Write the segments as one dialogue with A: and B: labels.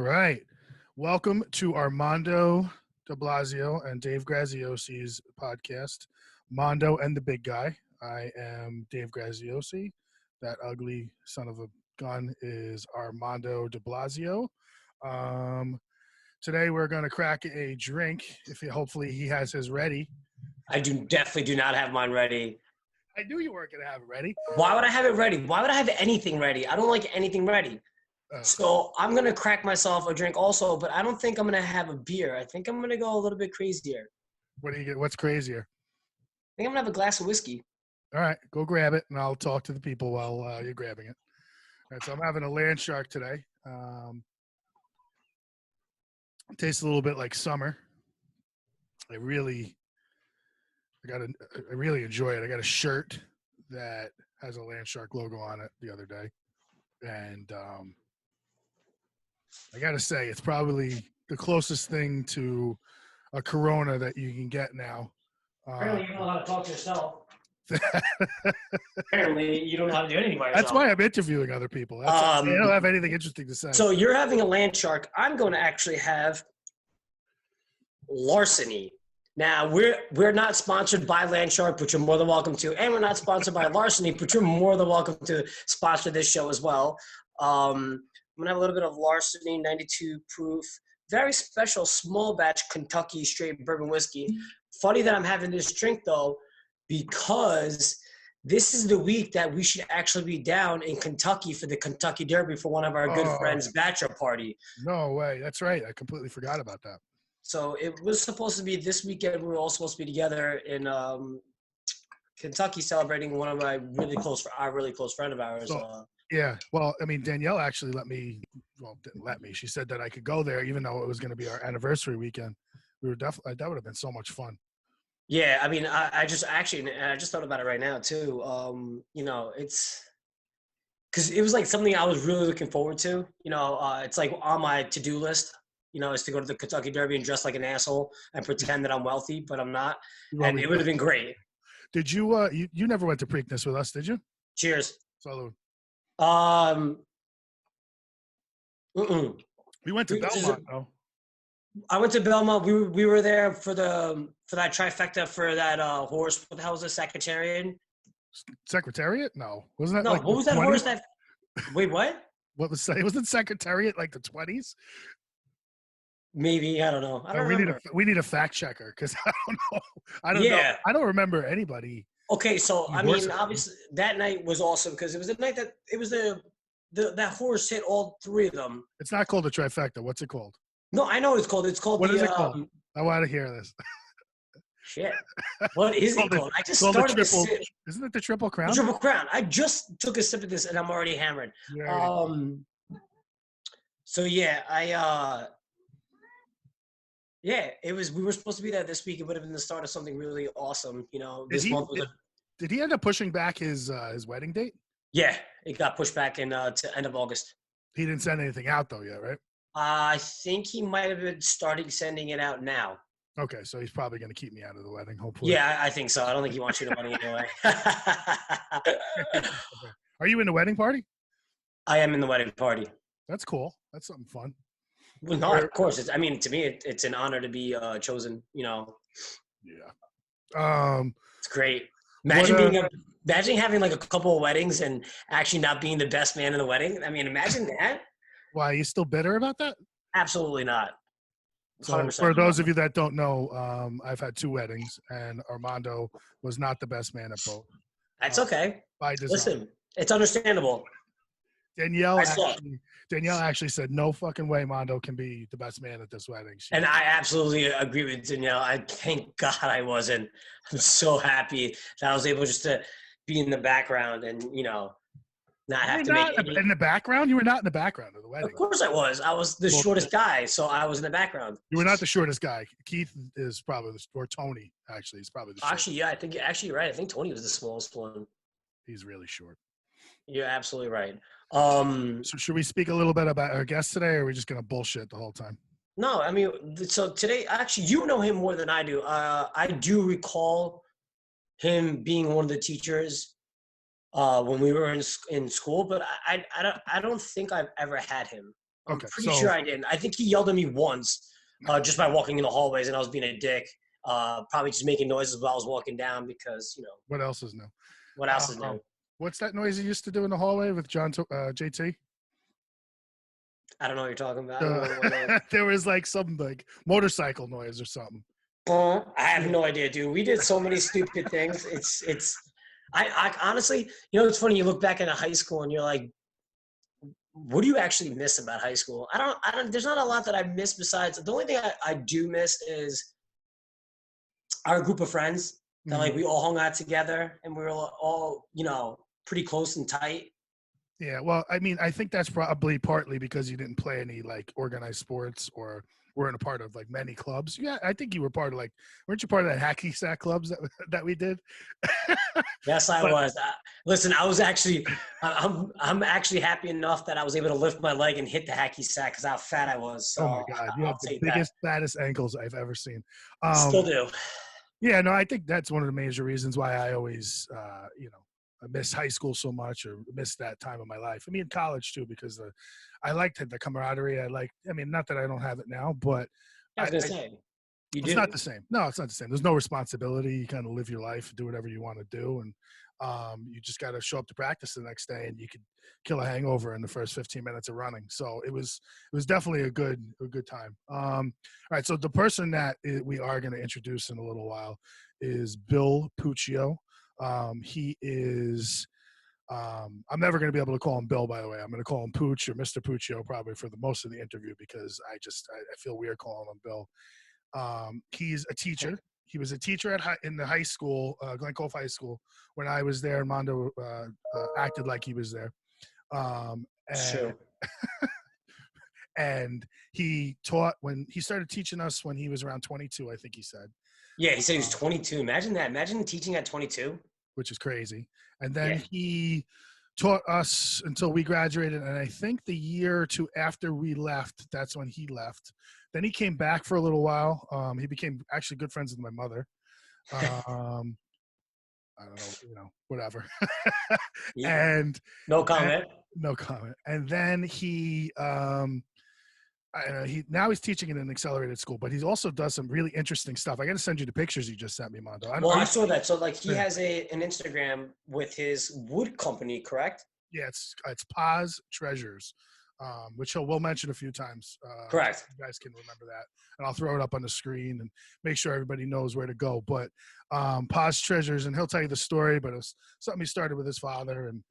A: right. Welcome to our Mondo de Blasio and Dave Graziosi's podcast, Mondo and the Big Guy. I am Dave Graziosi. That ugly son of a gun is Armando de Blasio. Today we're going to crack a drink. Hopefully he has his ready.
B: I definitely do not have mine ready.
A: I knew you weren't going to have it ready.
B: Why would I have it ready? Why would I have anything ready? I don't like anything ready. So I'm going to crack myself a drink also, but I don't think I'm going to have a beer. I think I'm going to go a little bit crazier.
A: What do you get? What's crazier?
B: I think I'm going to have a glass of whiskey.
A: All right, go grab it, and I'll talk to the people while you're grabbing it. All right, so I'm having a land shark today. It tastes a little bit like summer. I really enjoy it. I got a shirt that has a land shark logo on it the other day, and I got to say it's probably the closest thing to a Corona that you can get now.
B: Apparently, you don't know how to talk to yourself. Apparently, you don't know how to do anything by yourself.
A: That's why I'm interviewing other people. I don't have anything interesting to say.
B: So you're having a land shark. I'm going to actually have Larceny. Now, we're not sponsored by Land Shark, but you're more than welcome to. And we're not sponsored by Larceny, but you're more than welcome to sponsor this show as well. I'm going to have a little bit of Larceny, 92 proof. Very special small batch Kentucky straight bourbon whiskey. Funny that I'm having this drink, though, because this is the week that we should actually be down in Kentucky for the Kentucky Derby for one of our good friends' bachelor party.
A: No way. That's right. I completely forgot about that.
B: So it was supposed to be this weekend. We were all supposed to be together in Kentucky celebrating one of our really close friend of ours.
A: Yeah. Well, I mean, Danielle actually didn't let me. She said that I could go there even though it was going to be our anniversary weekend. We were definitely, that would have been so much fun.
B: Yeah. I mean, I just thought about it right now too. It's because it was like something I was really looking forward to. It's like on my to-do list. Is to go to the Kentucky Derby and dress like an asshole and pretend that I'm wealthy, but I'm not. And it would have been great.
A: Did you, you never went to Preakness with us, did you?
B: Cheers.
A: Salud. We went to Belmont, though.
B: I went to Belmont. We were there for that trifecta for that horse. What the hell was it?
A: Secretariat? No. Wasn't that
B: no,
A: like
B: what was that
A: 20s?
B: Horse that wait, what?
A: What was that? Was it Secretariat like the 20s?
B: Maybe, I don't know. I don't remember.
A: We need a fact checker because I don't know. Know. I don't remember anybody.
B: Okay, so I mean, obviously that night was awesome because it was the night that it was that horse hit all three of them.
A: It's not called a trifecta. What's it called?
B: No, I know what it's called. It's called
A: What is it called? I want to hear this.
B: Shit. What is it called? I just started to sip.
A: Isn't it the Triple Crown?
B: The Triple Crown. I just took a sip of this and I'm already hammered.
A: Yeah.
B: So yeah, yeah, it was. We were supposed to be there this week. It would have been the start of something really awesome. This month was
A: Did he end up pushing back his wedding date?
B: Yeah, it got pushed back to end of August.
A: He didn't send anything out though yet, right?
B: I think he might have been starting sending it out now.
A: Okay, so he's probably going to keep me out of the wedding, hopefully.
B: Yeah, I think so. I don't think he wants you to wedding anyway.
A: Are you in the wedding party?
B: I am in the wedding party.
A: That's cool. That's something fun.
B: Well, no, of course. To me, it's an honor to be chosen.
A: Yeah.
B: It's great. Imagine having like a couple of weddings and actually not being the best man in the wedding. I mean, imagine that.
A: Why, are you still bitter about that?
B: Absolutely not.
A: So for those of you that don't know, I've had 2 weddings, and Armando was not the best man at both.
B: That's okay.
A: By design.
B: Listen, it's understandable.
A: Danielle actually said, no fucking way Mondo can be the best man at this wedding.
B: And I absolutely agree with Danielle. I thank God I wasn't. I'm so happy that I was able just to be in the background and, not have to make any...
A: In the background? You were not in the background of the wedding.
B: Of course I was. I was the shortest guy, so I was in the background.
A: You were not the shortest guy. Keith is probably or Tony, actually, is probably the shortest.
B: Actually, yeah, I think you're right. I think Tony was the smallest one.
A: He's really short.
B: You're absolutely right.
A: So should we speak a little bit about our guest today, or are we just going to bullshit the whole time?
B: No, I mean, so today, actually, you know him more than I do. I do recall him being one of the teachers when we were in school, but I don't think I've ever had him. I'm
A: Okay,
B: pretty
A: so
B: sure I didn't. I think he yelled at me once just by walking in the hallways, and I was being a dick. Probably just making noises while I was walking down because,
A: what else is new?
B: what else is new?
A: What's that noise you used to do in the hallway with JT?
B: I don't know what you're talking about. I don't know what noise.
A: There was like some like motorcycle noise or something.
B: I have no idea, dude. We did so many stupid things. I honestly, it's funny. You look back at high school and you're like, what do you actually miss about high school? There's not a lot that I miss besides the only thing I do miss is our group of friends that like we all hung out together and we were all, pretty close and tight.
A: Yeah, well, I mean, I think that's probably partly because you didn't play any like organized sports or weren't a part of like many clubs. Yeah, I think you were part of weren't you part of that hacky sack clubs that we did?
B: Yes, I was. Listen, I'm actually happy enough that I was able to lift my leg and hit the hacky sack because how fat I was. So
A: oh my God, you have
B: I'll
A: the
B: take
A: biggest, fattest ankles I've ever seen.
B: Still do.
A: Yeah, no, I think that's one of the major reasons why I always, I miss high school so much or miss that time of my life. I mean, in college too, because I liked the camaraderie. I mean, not that I don't have it now, but
B: I was going to say, you do.
A: it's not the same. No, it's not the same. There's no responsibility. You kind of live your life, do whatever you want to do. And you just got to show up to practice the next day and you could kill a hangover in the first 15 minutes of running. So it was definitely a good time. All right. So the person that we are going to introduce in a little while is Bill Puccio. He is, I'm never going to be able to call him Bill, by the way. I'm going to call him Pooch or Mr. Puccio probably for the most of the interview because I feel weird calling him Bill. He's a teacher. He was a teacher in the high school, Glen Cove High School, when I was there. And Mondo acted like he was there.
B: Sure.
A: And he taught when he started teaching us when he was around 22, I think he said.
B: Yeah, he said he was 22. Imagine that. Imagine teaching at 22.
A: Which is crazy. And then he taught us until we graduated. And I think the year or two after we left, that's when he left. Then he came back for a little while. He became actually good friends with my mother. I don't know, whatever.
B: Yeah.
A: And
B: no comment.
A: No comment. And then now he's teaching in an accelerated school, but he also does some really interesting stuff. I got to send you the pictures he just sent me, Mondo.
B: I saw that. So like he has an Instagram with his wood company, correct?
A: Yeah, it's Paz Treasures, which we'll mention a few times.
B: Correct.
A: You guys can remember that, and I'll throw it up on the screen and make sure everybody knows where to go. But Paz Treasures, and he'll tell you the story. But it's something he started with his father, and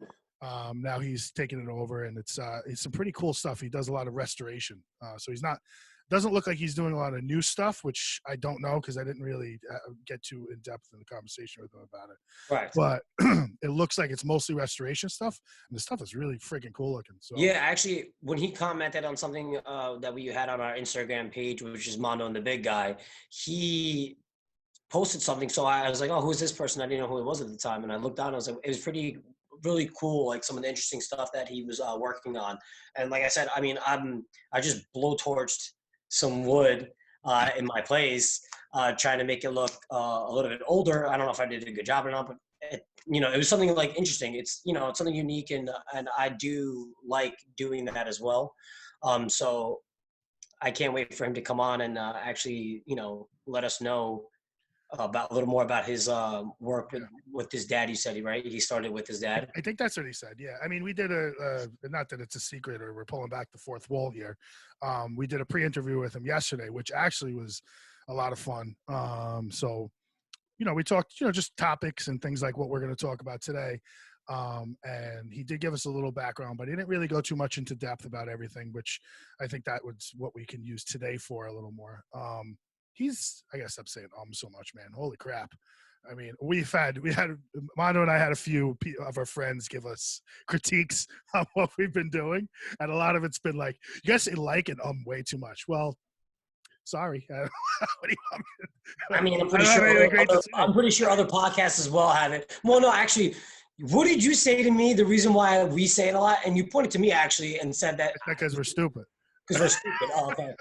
A: now he's taking it over, and it's some pretty cool stuff. He does a lot of restoration, so doesn't look like he's doing a lot of new stuff, which I don't know because I didn't really get too in depth in the conversation with him about it.
B: Right.
A: But it looks like it's mostly restoration stuff, and the stuff is really freaking cool looking. So
B: yeah, actually, when he commented on something that we had on our Instagram page, which is Mondo and the Big Guy, he posted something. So I was like, "Oh, who is this person?" I didn't know who it was at the time, and I looked down. And I was like, "It was really cool, like some of the interesting stuff that he was working on." And like I said, I mean, I just blowtorched some wood in my place, trying to make it look a little bit older. I don't know if I did a good job or not, but it was something like interesting. It's it's something unique, and I do like doing that as well. So I can't wait for him to come on and actually let us know about a little more about his work with his dad. You said he started with his dad.
A: I think that's what he said. Yeah, I mean, we did not that it's a secret or we're pulling back the fourth wall here. We did a pre-interview with him yesterday, which actually was a lot of fun. So we talked just topics and things like what we're going to talk about today. And he did give us a little background, but he didn't really go too much into depth about everything, which I think that was what we can use today for a little more. I guess I'm saying so much, man. Holy crap. I mean, we had Mondo and I had a few of our friends give us critiques on what we've been doing. And a lot of it's been like, you guys say like and way too much. Well, sorry. What do you want me to,
B: I mean, I'm pretty sure other podcasts as well have it. Well, no, actually, what did you say to me? The reason why we say it a lot, and you pointed to me actually and said that
A: it's because we're stupid.
B: Because we're stupid. Oh, okay.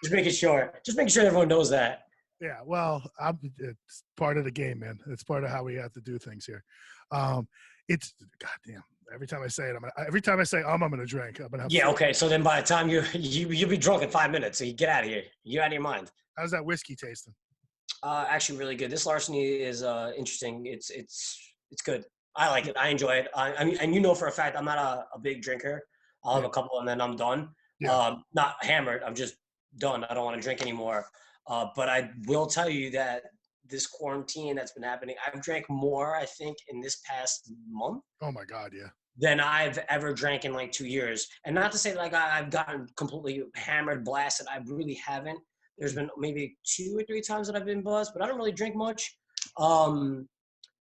B: Just making sure everyone knows that.
A: Yeah, well, it's part of the game, man. It's part of how we have to do things here. It's goddamn. Every time I say it, every time I say I'm gonna drink. I'm gonna have.
B: Yeah. Okay. So then by the time you'll be drunk in 5 minutes. So you get out of here. You're out of your mind.
A: How's that whiskey tasting?
B: Actually, really good. This larceny is interesting. It's good. I like it. I enjoy it. I mean, and you know for a fact, I'm not a big drinker. I'll have
A: Yeah.
B: a couple and then I'm done.
A: Yeah.
B: Not hammered. I'm just done. I don't want to drink anymore. But I will tell you that this quarantine that's been happening, I've drank more, I think, in this past month
A: Oh my God, yeah.
B: than I've ever drank in like 2 years. And not to say like I've gotten completely hammered, blasted. I really haven't. There's been maybe 2 or 3 times that I've been buzzed, but I don't really drink much.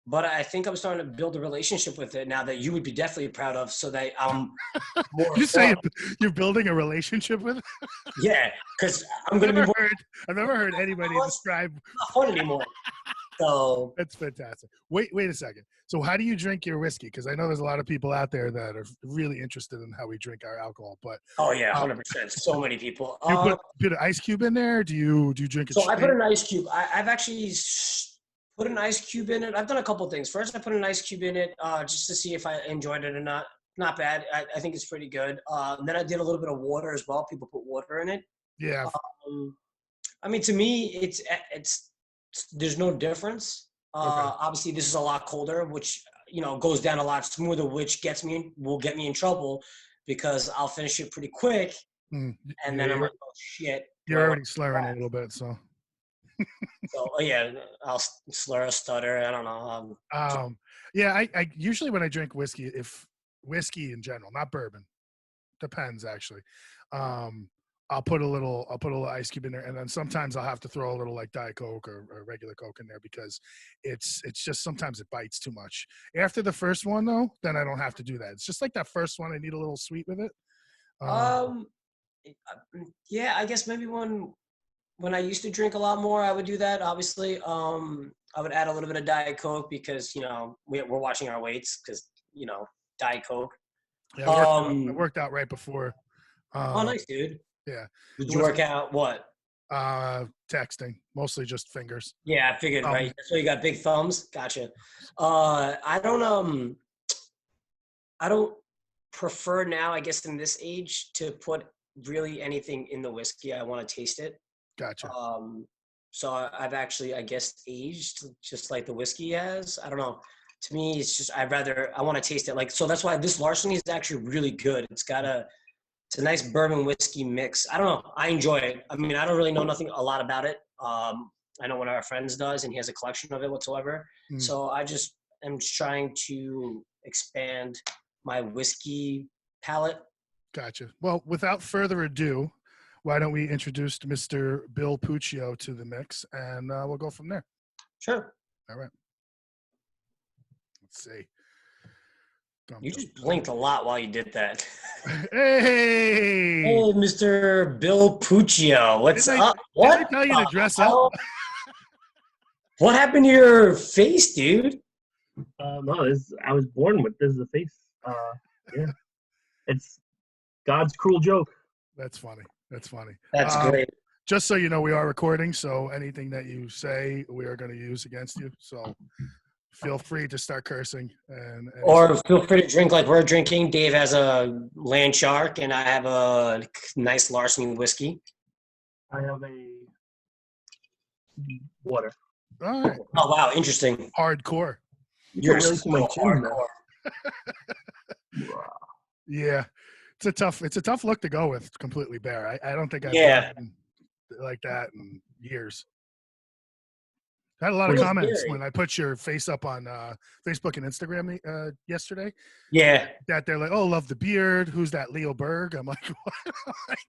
B: But I think I'm starting to build a relationship with it now that you would be definitely proud of, so that I'm more
A: You say
B: fun.
A: you're building a relationship with it?
B: Yeah, because I'm going to be more
A: I've never heard anybody describe.
B: not fun anymore. So
A: That's fantastic. Wait a second. So how do you drink your whiskey? Because I know there's a lot of people out there that are really interested in how we drink our alcohol. But
B: oh yeah, 100%. So many people.
A: do you put an ice cube in there? Do you drink it?
B: So I
A: straight?
B: put an ice cube. I've actually put an ice cube in it. I've done a couple things. First, I put an ice cube in it just to see if I enjoyed it or not. Not bad. I think it's pretty good. Then I did a little bit of water as well. People put water in it.
A: Yeah.
B: I mean, to me, it's there's no difference.
A: Okay.
B: Obviously, this is a lot colder, which goes down a lot smoother, which will get me in trouble because I'll finish it pretty quick, and then I'm like, oh shit.
A: You're already slurring a little bit, so.
B: So yeah, I'll slur, stutter. I don't know.
A: Yeah, I usually when I drink whiskey, if whiskey in general, not bourbon, depends actually. I'll put a little ice cube in there, and then sometimes I'll have to throw a little like Diet Coke or regular Coke in there because it's just sometimes it bites too much. After the first one though, then I don't have to do that. It's just like that first one. I need a little sweet with it.
B: Yeah, I guess maybe when I used to drink a lot more, I would do that. Obviously, I would add a little bit of Diet Coke because we're watching our weights because Diet Coke.
A: Yeah, I worked out right before.
B: Oh, nice, dude.
A: Yeah.
B: Did you work out what?
A: Texting, mostly just fingers.
B: Yeah, I figured, right? So you got big thumbs. Gotcha. I don't prefer now, I guess, in this age to put really anything in the whiskey. I want to taste it.
A: Gotcha.
B: So I've actually, I guess, aged just like the whiskey has. I don't know. To me, it's just I want to taste it. Like, so that's why this larceny is actually really good. It's a nice bourbon whiskey mix. I don't know. I enjoy it. I mean, I don't really know a lot about it. I know one of our friends does, and he has a collection of it whatsoever. So I just am trying to expand my whiskey palate.
A: Gotcha. Well, without further ado, why don't we introduce Mr. Bill Puccio to the mix, and we'll go from there.
B: Sure.
A: All right. Let's see.
B: You just blinked a lot while you did that.
A: Hey,
B: Mr. Bill Puccio. What's up?
A: What? Did I tell you to dress up?
B: What happened to your face, dude?
C: No, I was born with this is a face. Yeah, it's God's cruel joke.
A: That's funny. That's
B: great.
A: Just so you know, we are recording, so anything that you say, we are going to use against you. So feel free to start cursing.
B: Or feel free to drink like we're drinking. Dave has a Land Shark, and I have a nice larceny whiskey.
C: I have a water.
A: All right.
B: Oh, wow. Interesting.
A: Hardcore.
B: You're
C: really
B: so
C: my chin,
B: hardcore.
A: Yeah. It's a tough look to go with completely bare. I don't think I've been like that in years. I had a lot of comments when I put your face up on Facebook and Instagram yesterday.
B: Yeah.
A: That they're like, oh, love the beard. Who's that, Leo Berg? I'm like, what?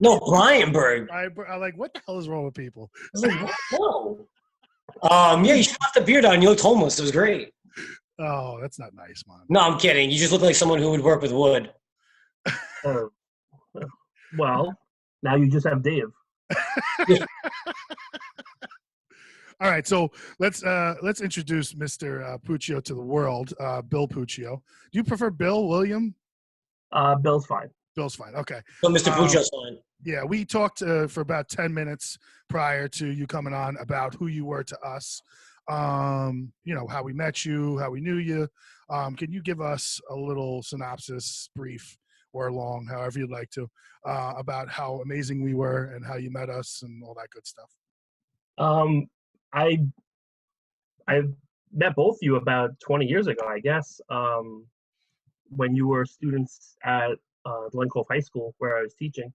B: No, Brian Berg.
A: I'm like, what the hell is wrong with people?
B: I was like, whoa. Yeah, you should have the beard on. You looked homeless. It was great.
A: Oh, that's not nice, man.
B: No, I'm kidding. You just look like someone who would work with wood.
C: Well, now you just have Dave.
A: All right, so let's introduce Mr. Puccio to the world. Bill Puccio. Do you prefer Bill, William?
C: Bill's fine.
A: Bill's fine. Okay.
B: So Mr. Puccio's fine.
A: Yeah, we talked for about 10 minutes prior to you coming on about who you were to us. How we met you, how we knew you. Can you give us a little synopsis, brief or long, however you'd like to, about how amazing we were and how you met us and all that good stuff?
C: Um, I I met both of you about 20 years ago, I guess, when you were students at Glen Cove High School where I was teaching.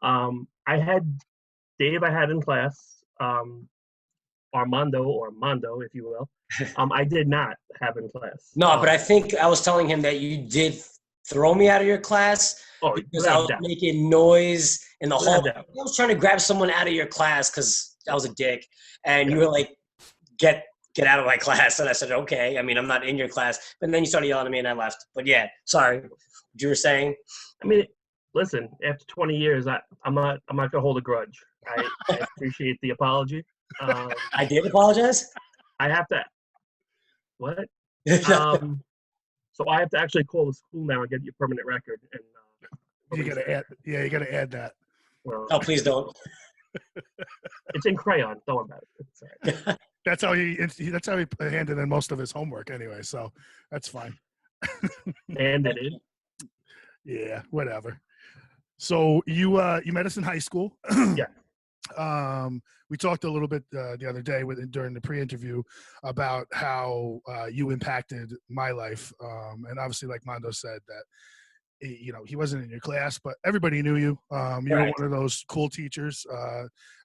C: I had Dave I had in class, Armando or Mondo, if you will. I did not have in class.
B: No, but I think I was telling him that you did throw me out of your class
C: Oh,
B: because I
C: without
B: was
C: doubt.
B: making noise in the hall.
C: Without doubt.
B: I was trying to grab someone out of your class because I was a dick, and
C: Yeah.
B: you were like, "Get out of my class," and I said, "Okay." I mean, I'm not in your class, but then you started yelling at me, and I left. But yeah, sorry. What you were saying?
C: I mean, listen, after 20 years, I'm not gonna hold a grudge. I appreciate the apology.
B: I did apologize.
C: I have to. What?
B: No.
C: So I have to actually call the school now and get your permanent record. And
A: You gotta add, you gotta add that.
C: well,
B: Oh, please don't.
C: it's in crayon. Don't worry about it. It's all right.
A: That's how he handed in most of his homework anyway. So that's fine.
C: And it is.
A: Yeah, whatever. So you met us in high school.
C: Yeah.
A: We talked a little bit the other day during the pre-interview about how you impacted my life, and obviously, like Mondo said, that he wasn't in your class, but everybody knew you. You were
B: Right.
A: one of those cool teachers,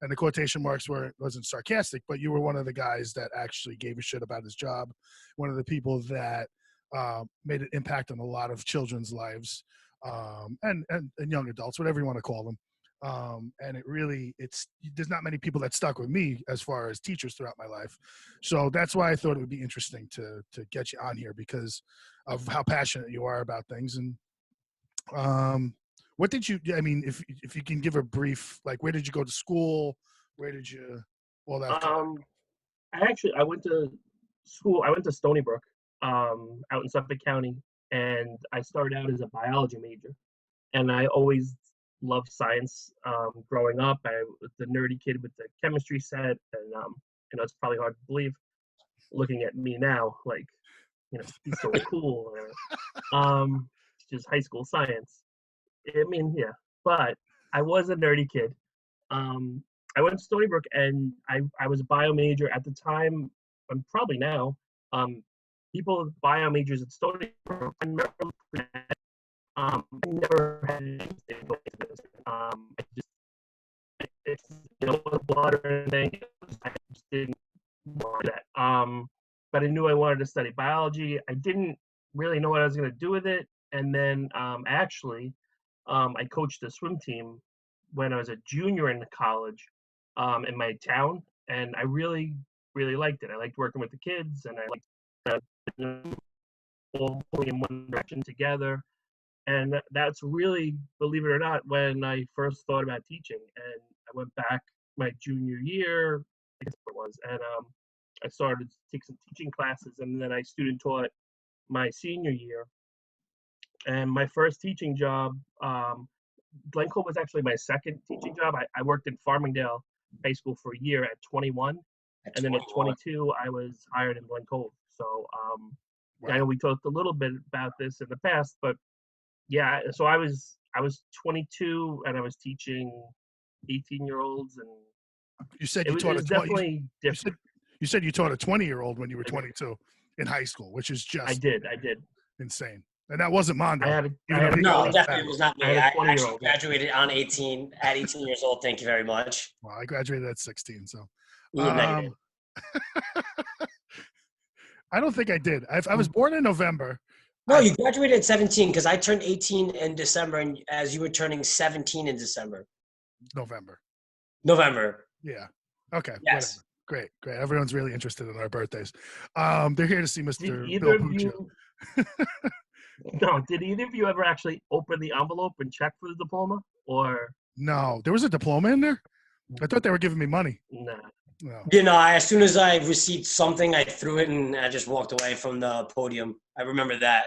A: and the quotation marks wasn't sarcastic, but you were one of the guys that actually gave a shit about his job. One of the people that made an impact on a lot of children's lives, and young adults, whatever you want to call them. And there's not many people that stuck with me as far as teachers throughout my life. So that's why I thought it would be interesting to get you on here, because of how passionate you are about things. And what did you, I mean, if you can give a brief, like, where did you go to school? Where did you, all that?
C: I went to school. I went to Stony Brook, out in Suffolk County, and I started out as a biology major. And I always loved science. Growing up, I was the nerdy kid with the chemistry set, and it's probably hard to believe, looking at me now, like, he's so cool. It's just high school science. I mean, yeah, but I was a nerdy kid. I went to Stony Brook, and I was a bio major at the time, and probably now. People with bio majors at Stony Brook, I never had anything going to this. It's blood or anything. I just didn't want that. But I knew I wanted to study biology. I didn't really know what I was going to do with it. And then I coached a swim team when I was a junior in college, in my town, and I really, really liked it. I liked working with the kids, and I liked all pulling in one direction together. And that's really, believe it or not, when I first thought about teaching. And I went back my junior year, I guess it was, and I started to take some teaching classes, and then I student taught my senior year. And my first teaching job, Glen Cove was actually my second teaching job. I worked in Farmingdale High School for a year at 21, and then at 22, I was hired in Glen Cove. So I know we talked a little bit about this in the past, but yeah, so I was 22 and I was teaching 18-year-olds, and
A: You said
C: it
A: you
C: was,
A: taught
C: it was definitely different.
A: You said you taught a 20-year-old when you were 22 in high school, which is just
C: I did.
A: insane. And that wasn't Mondo.
B: No, definitely was not me. I actually
C: 20-year-old.
B: graduated at 18 years old. Thank you very much.
A: Well, I graduated at 16, so.
B: Negative.
A: I don't think I did. I was born in November.
B: No, you graduated at 17 because I turned 18 in December, and as you were turning 17 in December. November.
A: Yeah. Okay.
B: Yes.
A: Whatever. Great. Everyone's really interested in our birthdays. They're here to see Mr. Bill Puccio.
C: No, did either of you ever actually open the envelope and check for the diploma? Or
A: no, there was a diploma in there? I thought they were giving me money.
C: Nah.
A: No.
B: You know, as soon as I received something, I threw it and I just walked away from the podium. I remember that.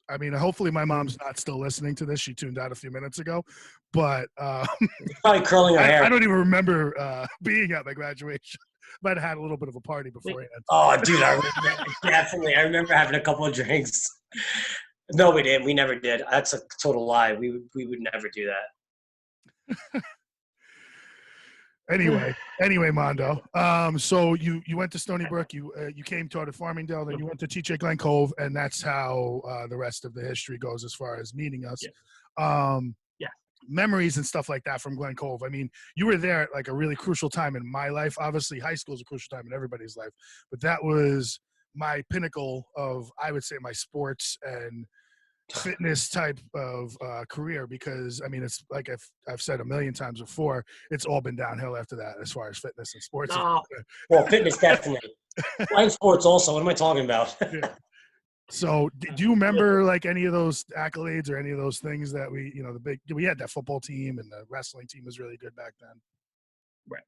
A: I mean, hopefully my mom's not still listening to this. She tuned out a few minutes ago, but
B: Probably curling her hair.
A: I don't even remember being at my graduation. Might have had a little bit of a party
C: Wait,
A: beforehand.
B: Oh, dude, I remember, definitely. I remember having a couple of drinks. No, we didn't. We never did. That's a total lie. We would never do that.
A: Anyway, Mondo. So you went to Stony Brook. You came toward Farmingdale. Then you went to TJ Glen Cove, and that's how the rest of the history goes as far as meeting us.
C: Yeah. Yeah.
A: Memories and stuff like that from Glen Cove. I mean, you were there at like a really crucial time in my life. Obviously, high school is a crucial time in everybody's life, but that was my pinnacle of, I would say, my sports and fitness type of career, because I mean, it's like I've said a million times before, it's all been downhill after that as far as fitness and sports.
C: No.
B: Well, fitness definitely. Flying sports also. What am I talking about?
A: Yeah. So do you remember like any of those accolades or any of those things that we had that football team, and the wrestling team was really good back then?
C: Right.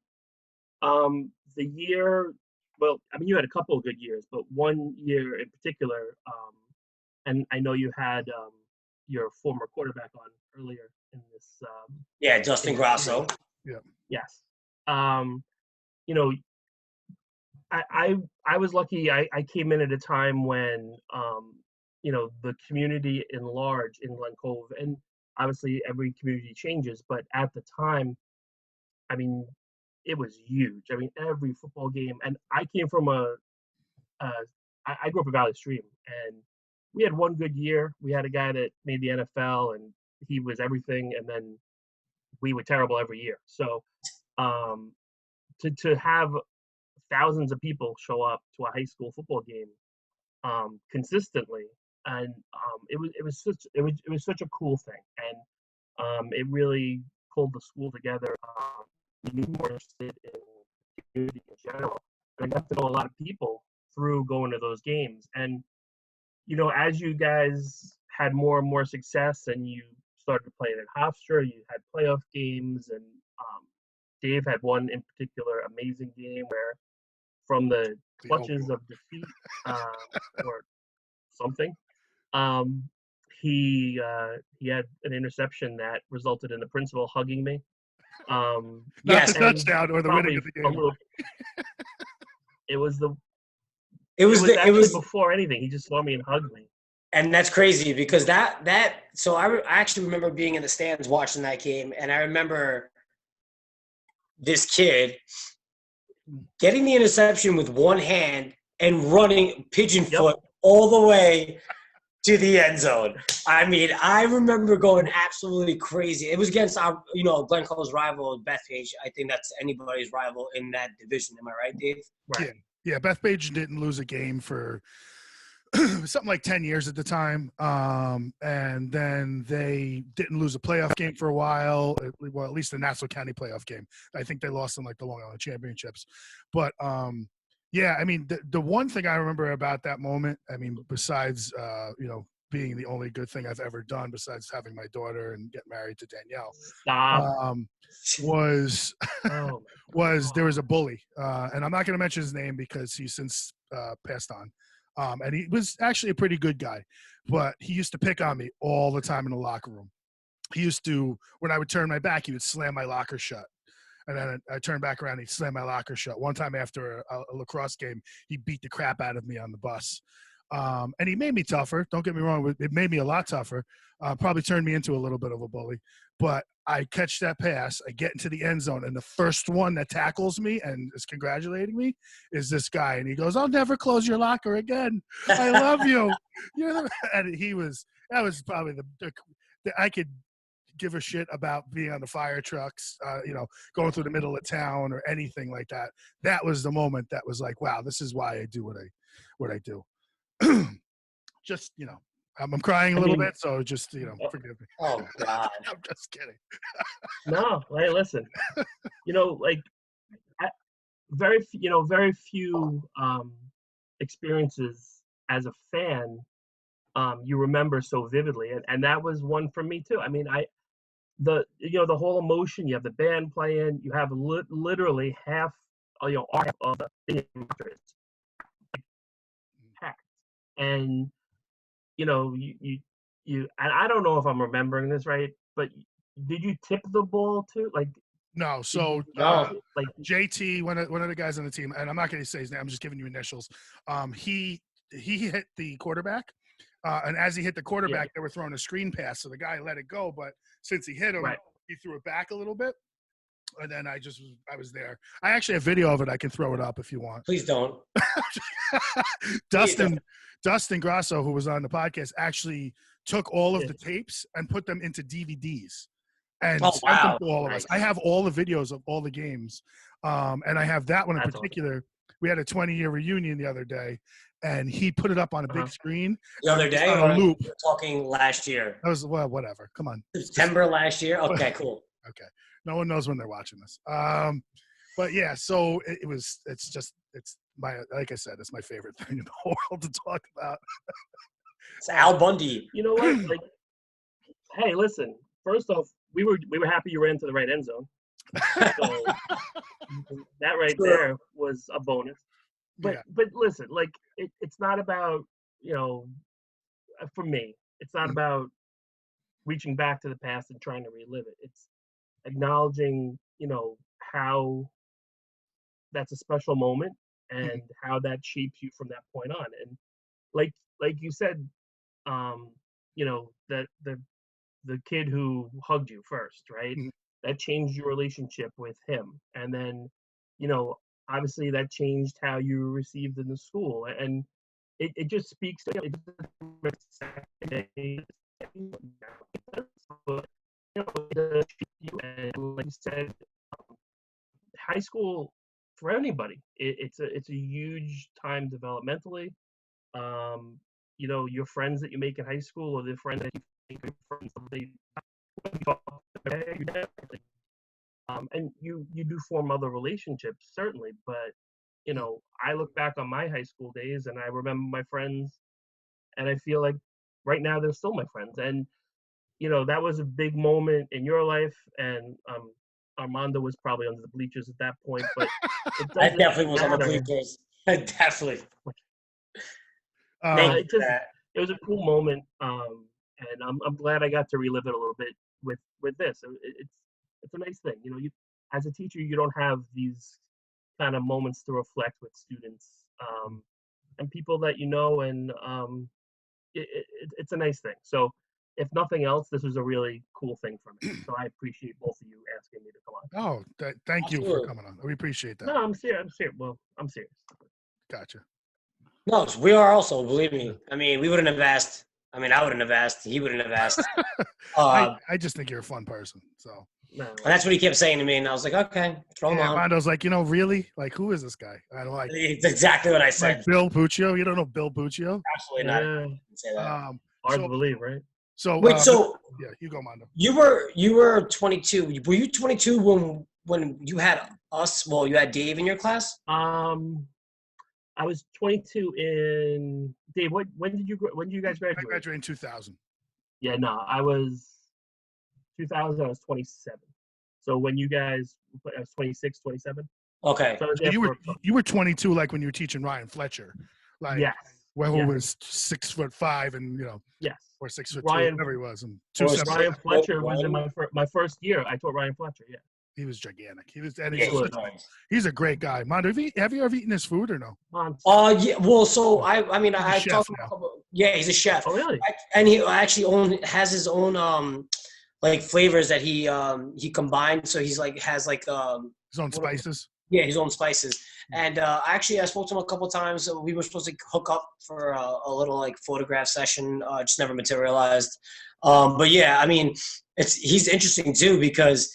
C: The year, well, I mean, you had a couple of good years, but one year in particular, and I know you had your former quarterback on earlier in this.
B: Yeah, Justin Grasso.
A: Yeah.
C: Yes. You know, I was lucky. I came in at a time when the community in large in Glen Cove, and obviously every community changes, but at the time, I mean, it was huge. I mean, every football game, and I came from I grew up in Valley Stream, and we had one good year. We had a guy that made the NFL, and he was everything, and then we were terrible every year. So to have thousands of people show up to a high school football game consistently, and it was such a cool thing, and it really pulled the school together. We more interested in the community in general, and I got to know a lot of people through going to those games. And as you guys had more and more success, and you started playing at Hofstra, you had playoff games, and Dave had one in particular amazing game where, from the clutches of defeat or something, he had an interception that resulted in the principal hugging me.
A: Not the touchdown or the winning of the game.
C: It was
B: actually
C: before anything. He just saw me and hugged me.
B: And that's crazy, because so I actually remember being in the stands watching that game, and I remember this kid getting the interception with one hand and running pigeon foot all the way to the end zone. I mean, I remember going absolutely crazy. It was against our, Glen Cove's rival, Bethpage. I think that's anybody's rival in that division. Am I right, Dave?
C: Right.
A: Yeah. Bethpage didn't lose a game for something like 10 years at the time. And then they didn't lose a playoff game for a while. Well, at least the Nassau County playoff game. I think they lost in like the Long Island Championships. But yeah, I mean, the one thing I remember about that moment, I mean, besides, being the only good thing I've ever done besides having my daughter and get married to Danielle, was there was a bully. And I'm not going to mention his name because he's since passed on. And he was actually a pretty good guy, but he used to pick on me all the time in the locker room. He used to, when I would turn my back, he would slam my locker shut. And then I turned back around, he'd slam my locker shut. One time after a lacrosse game, he beat the crap out of me on the bus. And he made me tougher. Don't get me wrong. It made me a lot tougher. Probably turned me into a little bit of a bully. But I catch that pass, I get into the end zone, and the first one that tackles me and is congratulating me is this guy. And he goes, "I'll never close your locker again. I love you." And that was probably I could give a shit about being on the fire trucks, going through the middle of town or anything like that. That was the moment that was like, wow, this is why I do what I do. Just, I'm crying a little bit, so just, forgive me.
B: Oh, God.
A: I'm just kidding.
C: No, hey, listen, very few experiences as a fan you remember so vividly, and that was one for me too. I mean, the whole emotion. You have the band playing. You have literally half, of the theater packed, and you. And I don't know if I'm remembering this right, but did you tip the ball too? Like,
A: No, so
B: No.
C: Like,
A: JT, one of the guys on the team, and I'm not going to say his name. I'm just giving you initials. He hit the quarterback, and as he hit the quarterback, they were throwing a screen pass, so the guy let it go. But since he hit him,
C: right.
A: he threw it back a little bit, and then I was there. I actually have video of it. I can throw it up if you want.
B: Please don't.
A: Dustin Grasso, who was on the podcast, actually took all of the tapes and put them into DVDs and sent them to all of us. I have all the videos of all the games, and I have that one in particular. Awesome. We had a 20-year reunion the other day, and he put it up on a big screen.
B: The other day, or loop. You're talking last year?
A: That was, well, whatever. Come on.
B: September last year? Okay, cool.
A: Okay. No one knows when they're watching this. But yeah, so it's my, like I said, it's my favorite thing in the whole world to talk about.
B: It's Al Bundy.
C: You know what? Like, hey, listen. First off, we were happy you ran to the right end zone. So that right there was a bonus. But listen, like it's not about, you know, for me, it's not about reaching back to the past and trying to relive it. It's acknowledging, you know, how that's a special moment and how that shapes you from that point on. And like you said, you know, that the kid who hugged you first, right? That changed your relationship with him. And then, you know, obviously that changed how you were received in the school. And it just speaks to it. And like you said, high school for anybody, it's a huge time developmentally. You know, your friends that you make in high school or the friends that you make your friends, and you do form other relationships, certainly, but you know, I look back on my high school days and I remember my friends, and I feel like right now they're still my friends. And you know, that was a big moment in your life, and Armando was probably under the bleachers at that point, but
B: I definitely was on the bleachers. Definitely.
C: It was a cool moment, and I'm glad I got to relive it a little bit with this. It's a nice thing, you know. You as a teacher, you don't have these kind of moments to reflect with students and people that you know, and it's a nice thing. So, if nothing else, this was a really cool thing for me. So I appreciate both of you asking me to come on.
A: Oh, thank you for coming on. We appreciate that.
C: No, I'm serious. Well, I'm serious.
A: Gotcha.
B: No, we are also, believe me. I mean, we wouldn't have asked. I mean, I wouldn't have asked. He wouldn't have asked.
A: I just think you're a fun person. So.
B: No. And that's what he kept saying to me, and I was like, okay, throw him on.
A: Mondo's like, you know, really? Like, who is this guy? I don't like.
B: It's exactly what I said.
A: Like Bill Puccio? You don't know Bill Puccio?
B: Absolutely not. I didn't say that.
C: Hard to believe, right?
A: So
B: wait,
A: yeah, you go, Mondo.
B: You were 22. Were you 22 when you had us? Well, you had Dave in your class.
C: I was 22 in Dave. When did you guys graduate?
A: I graduated in 2000.
C: Yeah, no, I was 2000. I was 27. So when you guys, I was 26, 27.
B: Okay.
C: So
A: you were 22, like when you were teaching Ryan Fletcher, like
C: yes.
A: Who was 6'5" and you know,
C: yes,
A: or 6'2",
C: Ryan,
A: whatever he was, and
C: Ryan Fletcher was in my first year. I taught Ryan Fletcher. Yeah.
A: He was gigantic. He's a great guy. Mondo, have you ever eaten his food or no?
B: Yeah. Well, so I mean, I talked to him. Yeah, he's a chef.
C: Oh, really?
B: And he actually has his own like flavors that he combined. So he's like has like
A: his own spices.
B: Yeah, his own spices. And actually, I spoke to him a couple of times. We were supposed to hook up for a little like photograph session. Just never materialized. But yeah, I mean, he's interesting too because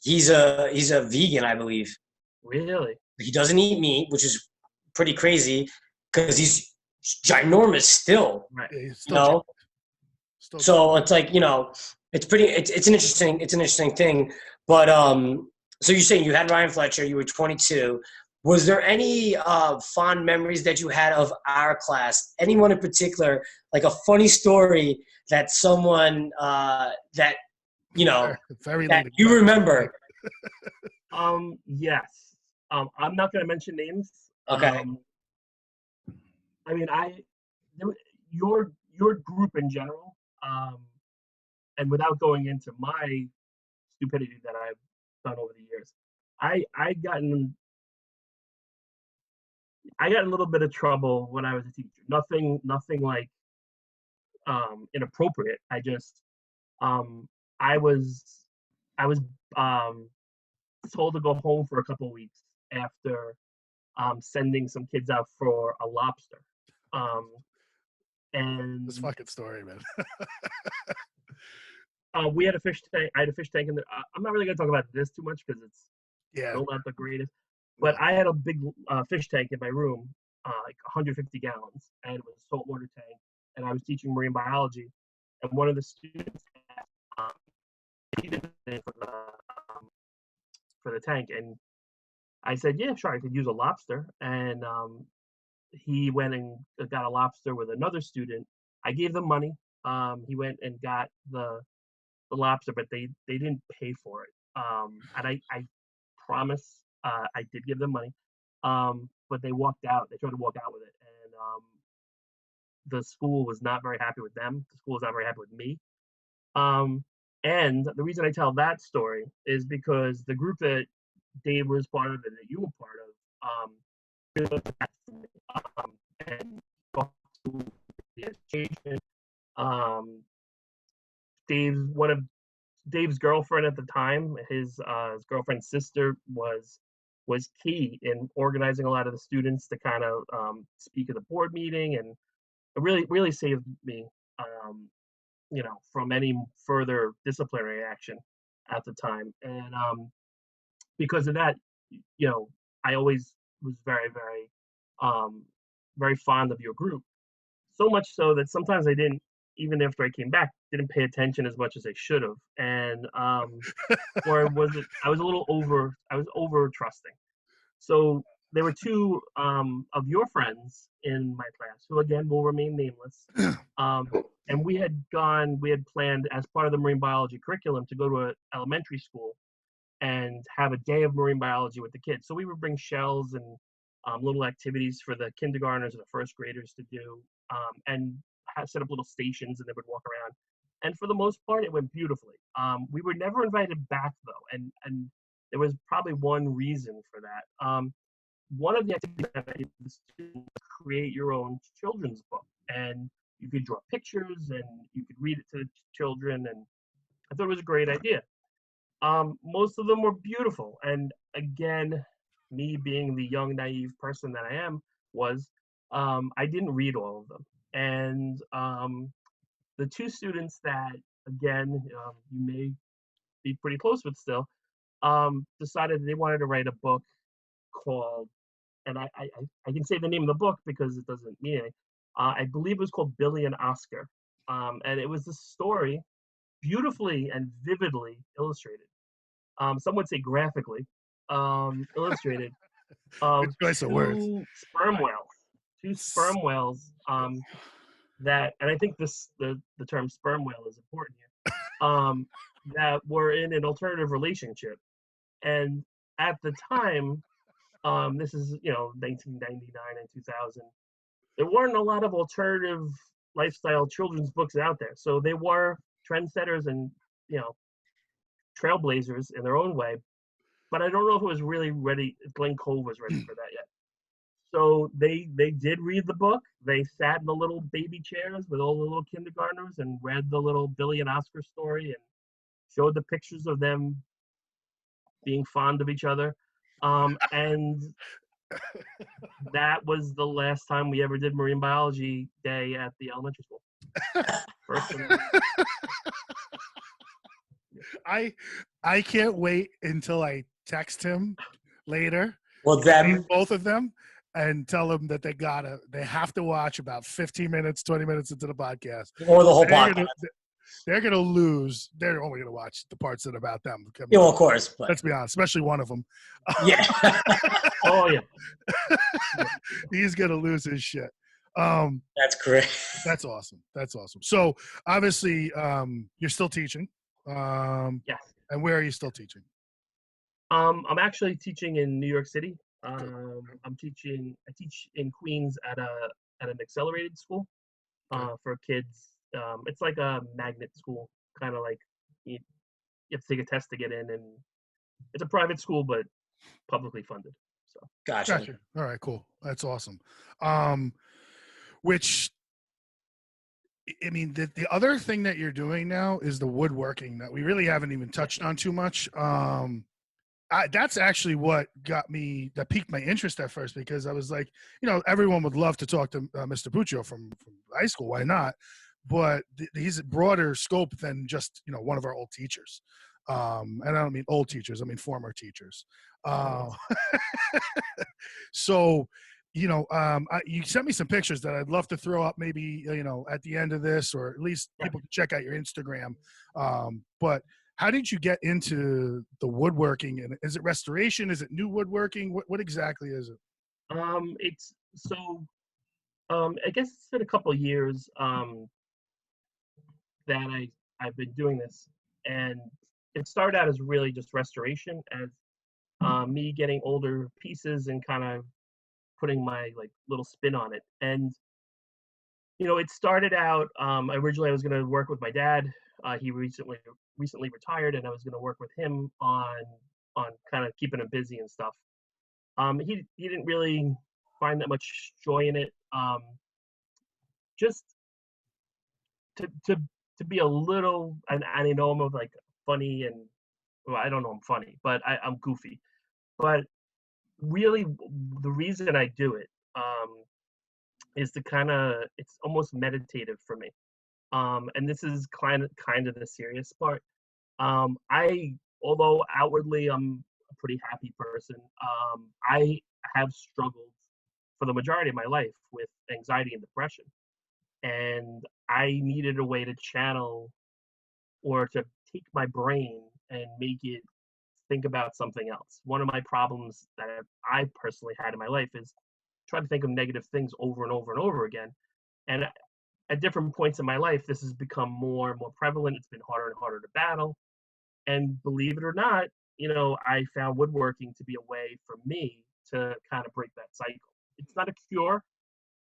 B: he's a vegan, I believe.
C: Really?
B: He doesn't eat meat, which is pretty crazy because he's ginormous still.
C: Right.
A: Yeah,
B: you know? So it's like, you know, it's an interesting thing. But so you're saying you had Ryan Fletcher, you were 22. Was there any fond memories that you had of our class? Anyone in particular, like a funny story that someone that you know that you remember?
C: Yes. I'm not going to mention names.
B: Okay.
C: I mean, your group in general, and without going into my stupidity that I've done over the years. I got in a little bit of trouble when I was a teacher. Nothing like inappropriate. Um, I was I was um, told to go home for a couple of weeks after sending some kids out for a lobster. Um,
A: This
C: and
A: fucking story, man.
C: we had a fish tank. I had a fish tank in there. I'm not really gonna talk about this too much because it's
A: Yeah.
C: still not the greatest. But
A: No.
C: I had a big fish tank in my room, like 150 gallons, and it was a saltwater tank. And I was teaching marine biology, and one of the students um, needed it for the tank, and I said, "Yeah, sure, I could use a lobster." And he went and got a lobster with another student. I gave them money. He went and got the lobster, but they didn't pay for it. And I promise I did give them money. But they walked out. They tried to walk out with it, and the school was not very happy with them. The school was not very happy with me. Um, and the reason I tell that story is because the group that Dave was part of and that you were part of, really looked at me, and talked to the education. Um, one of Dave's girlfriend at the time, his girlfriend's sister was key in organizing a lot of the students to kind of speak at the board meeting, and it really saved me, from any further disciplinary action at the time. And because of that, you know, I always was um, very fond of your group. So much so that sometimes I didn't, even after I came back, didn't pay attention as much as I should have. And or was it? I was a little over. I was over trusting. So there were two of your friends in my class who, again, will remain nameless. And we had planned as part of the marine biology curriculum to go to an elementary school and have a day of marine biology with the kids. So we would bring shells and little activities for the kindergartners and the first graders to do, and set up little stations, and they would walk around. And for the most part, it went beautifully. We were never invited back though, and there was probably one reason for that. One of the activities that I did with the students was create your own children's book, and you could draw pictures and you could read it to the children, and I thought it was a great idea. Most of them were beautiful, and again, me being the young naive person that I am, was I didn't read all of them, and the two students that, again, you may be pretty close with still, decided they wanted to write a book called, and I can say the name of the book because it doesn't mean anything. I believe it was called Billy and Oscar, and it was a story, beautifully and vividly illustrated. Some would say graphically illustrated,
A: Good
C: of
A: choice of words.
C: two sperm whales, that, and I think the term sperm whale is important here, that were in an alternative relationship. And at the time, this is 1999 and 2000, there weren't a lot of alternative lifestyle children's books out there, so they were trendsetters and you know trailblazers in their own way. But I don't know if it was really ready. Glen Cove was ready for that yet. So they did read the book. They sat in the little baby chairs with all the little kindergartners and read the little Billy and Oscar story and showed the pictures of them being fond of each other. And that was the last time we ever did marine biology day at the elementary school. First and
A: I can't wait until I text him later,
B: Well, them.
A: both of them, and tell them that they have to watch about 15 minutes, 20 minutes into the podcast.
B: Or the whole
A: They're
B: podcast.
A: gonna, they're gonna lose. They're only gonna watch the parts that are about them.
B: Yeah, well, of course. But
A: Let's be honest, especially one of them.
B: yeah.
C: oh yeah,
A: He's gonna lose his shit.
B: That's great.
A: That's awesome. That's awesome. So obviously, you're still teaching.
C: yes.
A: And where are you still teaching?
C: I'm actually teaching in New York City. I teach in Queens at an accelerated school for kids. It's like a magnet school, kind of like you have to take a test to get in, and It's a private school, but publicly funded. So
B: Gotcha.
A: Gotcha. All right, cool. That's awesome. Which I mean, the other thing that you're doing now is the woodworking that we really haven't even touched on too much. That's actually what that piqued my interest at first, because I was like, everyone would love to talk to Mr. Puccio from high school. Why not? But he's a broader scope than just, one of our old teachers. And I don't mean old teachers, I mean former teachers. So, you sent me some pictures that I'd love to throw up maybe, at the end of this, or at least people can check out your Instagram. But how did you get into the woodworking? And is it restoration? Is it new woodworking? What exactly is it?
C: it's so I guess it's been a couple of years that I've been doing this, and it started out as really just restoration, as me getting older pieces and kind of putting my like little spin on it. And it started out, originally I was going to work with my dad. He recently retired, and I was going to work with him on kind of keeping him busy and stuff. He didn't really find that much joy in it. Just to be a little, and I know I'm like funny, and well, I don't know I'm funny, but I'm goofy. But really, the reason I do it is to it's almost meditative for me. And this is kind of the serious part. I, although outwardly I'm a pretty happy person, I have struggled for the majority of my life with anxiety and depression, and I needed a way to channel, or to take my brain and make it think about something else. One of my problems that I personally had in my life is try to think of negative things over and over and over again. And at different points in my life, this has become more and more prevalent. It's been harder and harder to battle. And believe it or not, I found woodworking to be a way for me to kind of break that cycle. It's not a cure.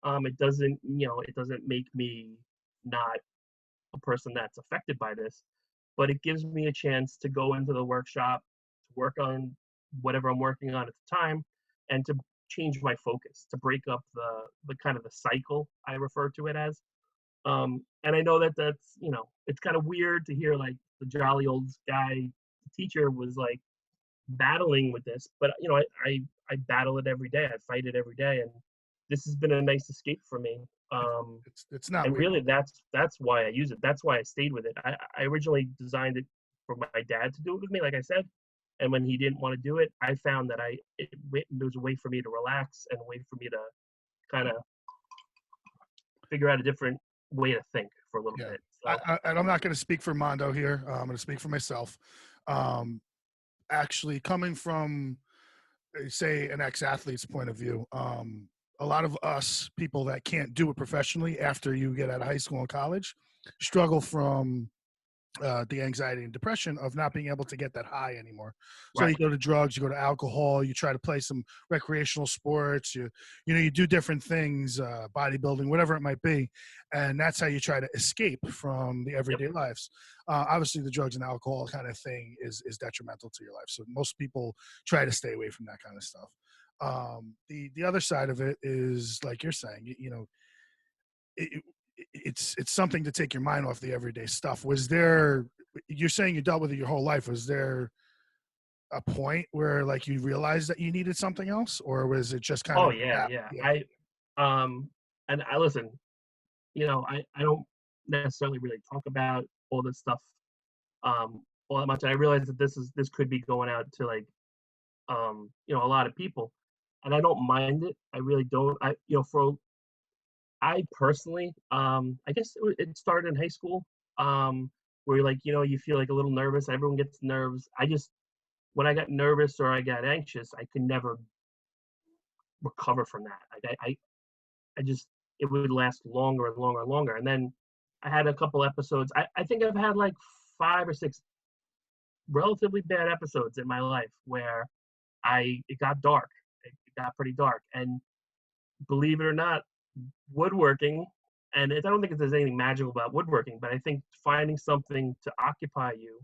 C: It doesn't make me not a person that's affected by this, but it gives me a chance to go into the workshop, to work on whatever I'm working on at the time, and to change my focus, to break up the kind of the cycle I refer to it as. And I know that that's, it's kind of weird to hear like the jolly old guy teacher was like battling with this, but I battle it every day. I fight it every day, and this has been a nice escape for me.
A: It's not
C: And
A: weird.
C: really, that's why I use it. That's why I stayed with it. I originally designed it for my dad to do it with me, like I said, and when he didn't want to do it, I found that there was a way for me to relax, and a way for me to kind of figure out a different way to think for a little
A: Yeah.
C: bit. So
A: And I'm not going to speak for Mondo here. I'm going to speak for myself. Actually, coming from, say, an ex-athlete's point of view, a lot of us people that can't do it professionally after you get out of high school and college struggle from the anxiety and depression of not being able to get that high anymore. So
C: right,
A: you go to drugs, you go to alcohol, you try to play some recreational sports, you do different things, bodybuilding, whatever it might be, and that's how you try to escape from the
C: yep,
A: everyday lives. Obviously, the drugs and alcohol kind of thing is detrimental to your life. So most people try to stay away from that kind of stuff. The other side of it is like you're saying, it, it's something to take your mind off the everyday stuff. You're saying you dealt with it your whole life. Was there a point where like you realized that you needed something else, or was it just kind
C: oh
A: of
C: yeah,
A: that?
C: yeah.
A: Yeah.
C: And I listen. I don't necessarily really talk about all this stuff all that much. And I realize that this could be going out to like a lot of people, and I don't mind it. I really don't. For I personally, I guess it started in high school, where like you feel like a little nervous. Everyone gets nerves. I just, when I got nervous or I got anxious, I could never recover from that. Like I just, it would last longer and longer and longer. And then I had a couple episodes. I think I've had like 5 or 6 relatively bad episodes in my life where it got dark. It got pretty dark. And believe it or not, woodworking, and I don't think there's anything magical about woodworking, but I think finding something to occupy you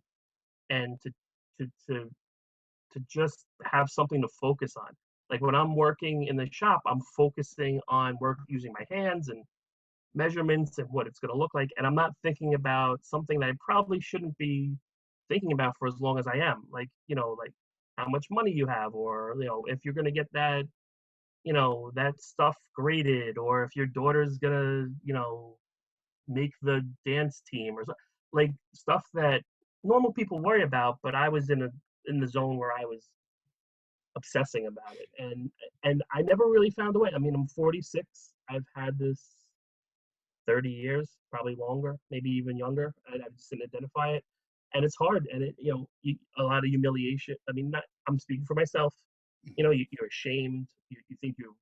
C: and to to just have something to focus on. Like when I'm working in the shop, I'm focusing on work using my hands and measurements and what it's going to look like. And I'm not thinking about something that I probably shouldn't be thinking about for as long as I am. Like, like how much money you have, or, if you're going to get that, that stuff graded, or if your daughter's going to, make the dance team, or like stuff that normal people worry about. But I was in the zone where I was obsessing about it, and I never really found a way. I mean, I'm 46. I've had this 30 years, probably longer, maybe even younger. I just didn't identify it, and it's hard. And a lot of humiliation. I mean, I'm speaking for myself. You're ashamed. You think you're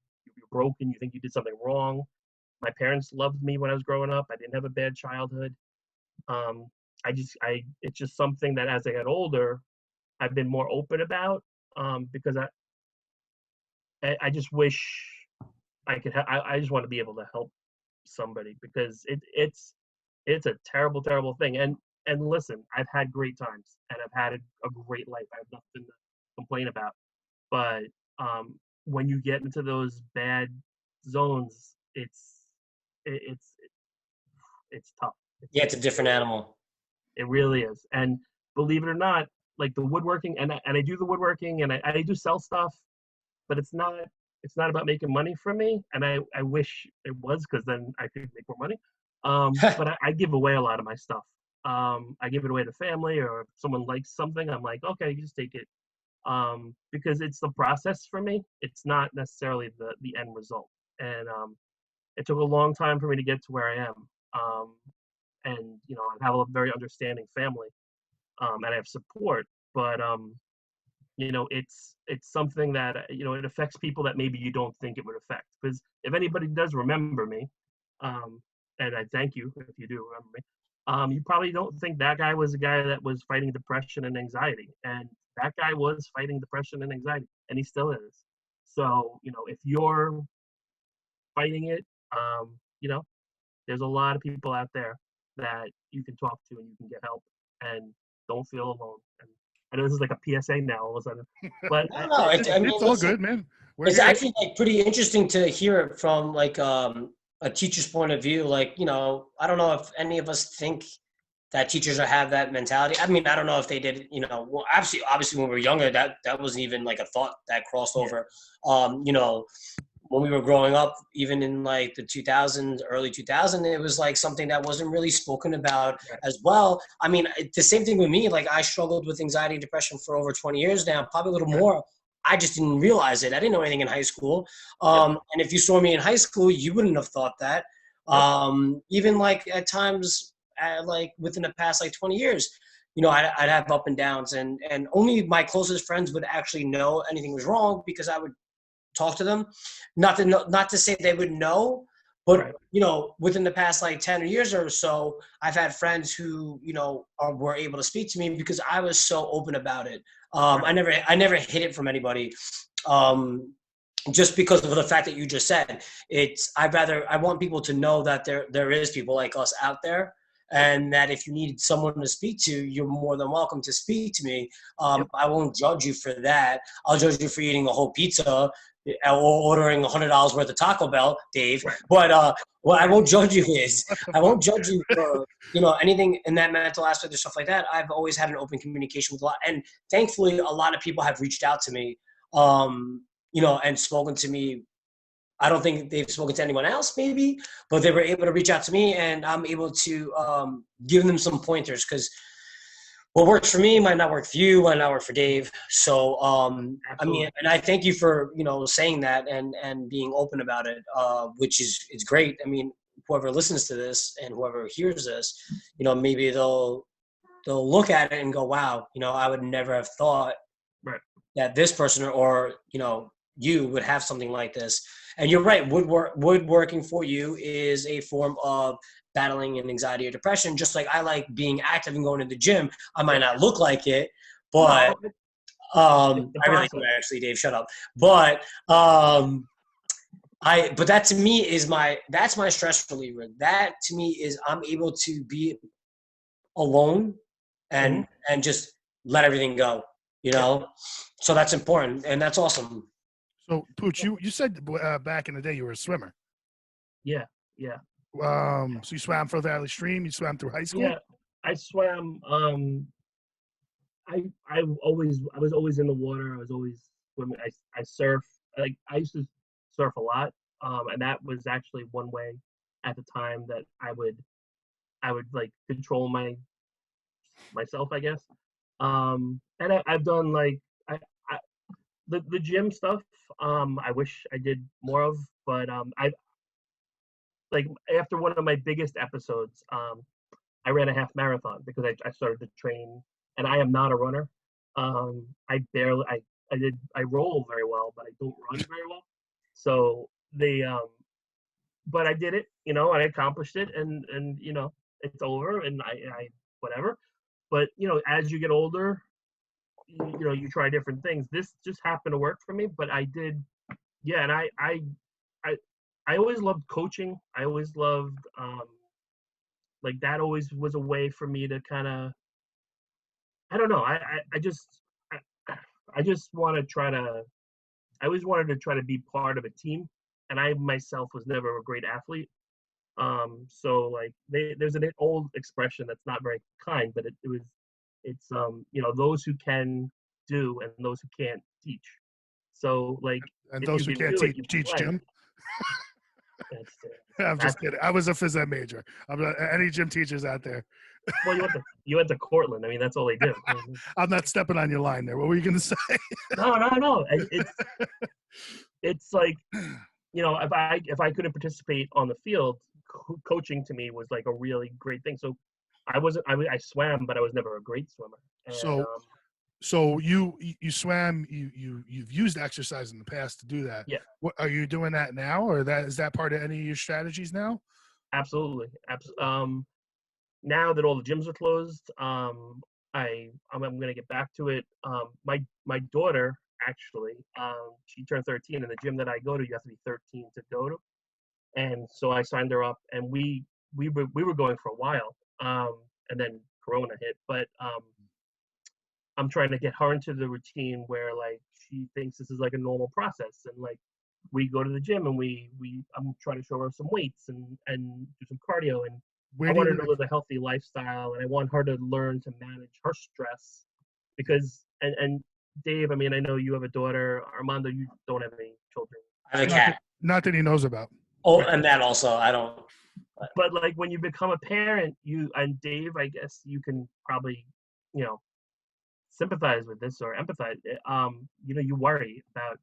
C: broken. You think you did something wrong. My parents loved me when I was growing up. I didn't have a bad childhood. It's just something that as I got older, I've been more open about, because I just wish I could. I just want to be able to help somebody, because it's a terrible, terrible thing. And listen, I've had great times and I've had a great life. I have nothing to complain about. But when you get into those bad zones, it's tough.
B: Yeah, it's a different animal.
C: It really is. And believe it or not, like the woodworking, and I do the woodworking, and I do sell stuff, but it's not about making money for me. And I wish it was, because then I could make more money. But I give away a lot of my stuff. I give it away to family, or if someone likes something, I'm like, okay, you just take it. Because it's the process for me. It's not necessarily the end result. And it took a long time for me to get to where I am. And I have a very understanding family, and I have support. But it's something that it affects people that maybe you don't think it would affect. Because if anybody does remember me, and I thank you if you do remember me, you probably don't think that guy was a guy that was fighting depression and anxiety. And that guy was fighting depression and anxiety, and he still is. So if you're fighting it, there's a lot of people out there that you can talk to and you can get help, and don't feel alone. And I know this is like a PSA now all of a sudden, but
B: No,
A: it's all good, man.
B: It's actually like pretty interesting to hear it from like a teacher's point of view. Like, I don't know if any of us think that teachers have that mentality. I mean, I don't know if they did, well, obviously when we were younger, that wasn't even like a thought that crossed over. When we were growing up, even in like the 2000s, early 2000s, it was like something that wasn't really spoken about as well. I mean, the same thing with me. Like I struggled with anxiety and depression for over 20 years now, probably a little more. I just didn't realize it. I didn't know anything in high school. And if you saw me in high school, you wouldn't have thought that. Even like at times, like within the past like 20 years, I'd have up and downs, and only my closest friends would actually know anything was wrong, because I would talk to them. Not to say they would know, but within the past like 10 years or so, I've had friends who were able to speak to me because I was so open about it. I never hid it from anybody. Just because of the fact that you just said, I want people to know that there is people like us out there, and that if you need someone to speak to, you're more than welcome to speak to me. I won't judge you for that. I'll judge you for eating a whole pizza or ordering $100 worth of Taco Bell, Dave. But what I won't judge you I won't judge you for anything in that mental aspect or stuff like that. I've always had an open communication with a lot, and thankfully, a lot of people have reached out to me, and spoken to me. I don't think they've spoken to anyone else, maybe, but they were able to reach out to me, and I'm able to give them some pointers, because what works for me might not work for you, might not work for Dave. So, I mean, and I thank you for, saying that and being open about it, which it's great. I mean, whoever listens to this and whoever hears this, maybe they'll look at it and go, wow, I would never have thought that this person or you would have something like this. And you're right, woodworking for you is a form of battling an anxiety or depression, just like I like being active and going to the gym. I might not look like it, but I really do, actually, Dave, shut up. But but that to me that's my stress reliever. That to me is I'm able to be alone and just let everything go. you know? So that's important, and that's awesome.
A: So, Pooch, you said back in the day you were a swimmer.
C: Yeah, yeah,
A: So you swam for Valley Stream. You swam through high school.
C: yeah. I swam. I was always in the water. I was always swimming. I surf. Like I used to surf a lot, and that was actually one way at the time that I would like control myself, I guess. And I've done like I the gym stuff. I wish I did more of, but I like after one of my biggest episodes, I ran a half marathon because I started to train, and I am not a runner. I barely I roll very well, but I don't run very well. So but I did it, and I accomplished it, and it's over, and I whatever. But as you get older, you try different things. This just happened to work for me, but I did, yeah, and I I always loved coaching. I always loved like that always was a way for me to kind of I don't know. I, I just want to try to. I always wanted to try to be part of a team, and I myself was never a great athlete. So like there's an old expression that's not very kind, but it's those who can do and those who can't teach. So like
A: And
C: if
A: those
C: you
A: who
C: can
A: can't
C: do it, you can
A: teach
C: play.
A: gym.
C: That's,
A: I'm just kidding. I was a phys ed major. I'm not, any gym teachers out there.
C: well, you went to Cortland. I mean, that's all they do.
A: I'm not stepping on your line there. What were you going to say?
C: No. It's like if I couldn't participate on the field, coaching to me was like a really great thing. So I swam, but I was never a great swimmer. And,
A: So you swam. You've used exercise in the past to do that.
C: Yeah.
A: What are you doing that now, or is that part of any of your strategies now?
C: Absolutely. Now that all the gyms are closed, I'm going to get back to it. My daughter actually, she turned 13, and the gym that I go to, you have to be 13 to go to. And so I signed her up, and we were going for a while, and then Corona hit. But I'm trying to get her into the routine where like she thinks this is like a normal process, and like we go to the gym and I'm trying to show her some weights and do some cardio, and
A: Where
C: I
A: do
C: want
A: you
C: her to live a healthy lifestyle, and I want her to learn to manage her stress because and Dave, I mean, I know you have a daughter. Armando, you don't have any children.
B: I have a cat.
A: Not that he knows about.
B: Oh, and that also, I don't.
C: But like when you become a parent, and Dave, I guess you can probably, sympathize with this or empathize. You worry about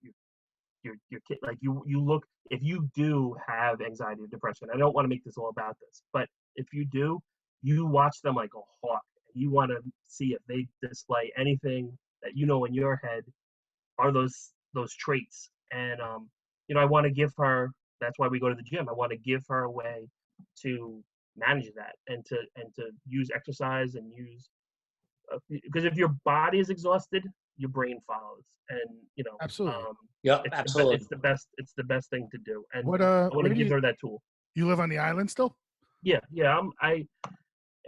C: your kid. Like you look, if you do have anxiety or depression, I don't want to make this all about this, but if you do, you watch them like a hawk. You want to see if they display anything that in your head are those traits. And I want to give her. That's why we go to the gym. I want to give her a way to manage that and to use exercise and use because if your body is exhausted, your brain follows, and
A: Absolutely.
B: Absolutely.
C: It's the best thing to do, and
A: What
C: I want to give her that tool.
A: You live on the island still?
C: Yeah. I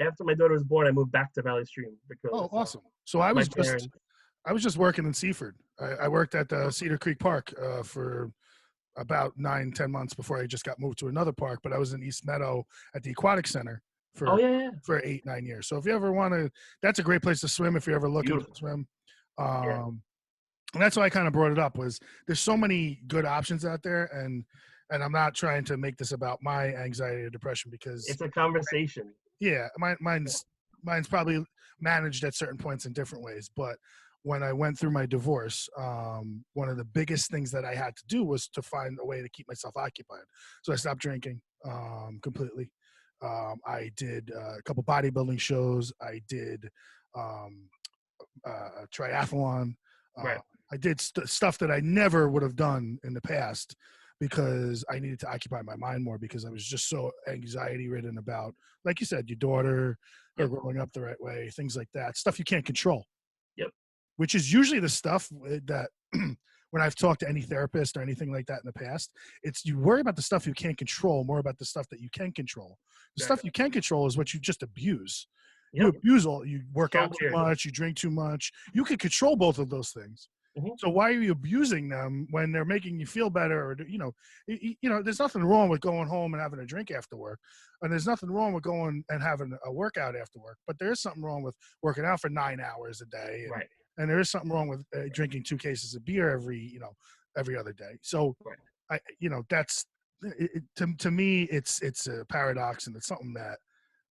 C: after my daughter was born, I moved back to Valley Stream because
A: awesome. So I was just working in Seaford. I worked at the Cedar Creek Park for about 9-10 months before I just got moved to another park, but I was in East Meadow at the Aquatic Center for 8-9 years. So if you ever want to, that's a great place to swim if you're ever looking to swim. And that's why I kind of brought it up was there's so many good options out there, and I'm not trying to make this about my anxiety or depression because
C: it's a conversation.
A: Yeah, mine's probably managed at certain points in different ways, but when I went through my divorce, one of the biggest things that I had to do was to find a way to keep myself occupied. So I stopped drinking completely. I did a couple bodybuilding shows. I did a triathlon.
C: Right.
A: I did stuff that I never would have done in the past because I needed to occupy my mind more because I was just so anxiety ridden about, like you said, your daughter, her growing up the right way, things like that, stuff you can't control.
C: Yep.
A: Which is usually the stuff that when I've talked to any therapist or anything like that in the past, it's you worry about the stuff you can't control more about the stuff that you can control. The stuff you can control is what you just abuse. You
C: Yep.
A: abuse you work
C: So
A: out too
C: weird.
A: much, you drink too much. You can control both of those things.
C: Mhm.
A: So why are you abusing them when they're making you feel better? Or there's nothing wrong with going home and having a drink after work, and there's nothing wrong with going and having a workout after work. But there is something wrong with working out for 9 hours a day,
C: Right.
A: and there is something wrong with drinking 2 cases of beer every other day. So
C: Right.
A: that's to me, it's a paradox, and it's something that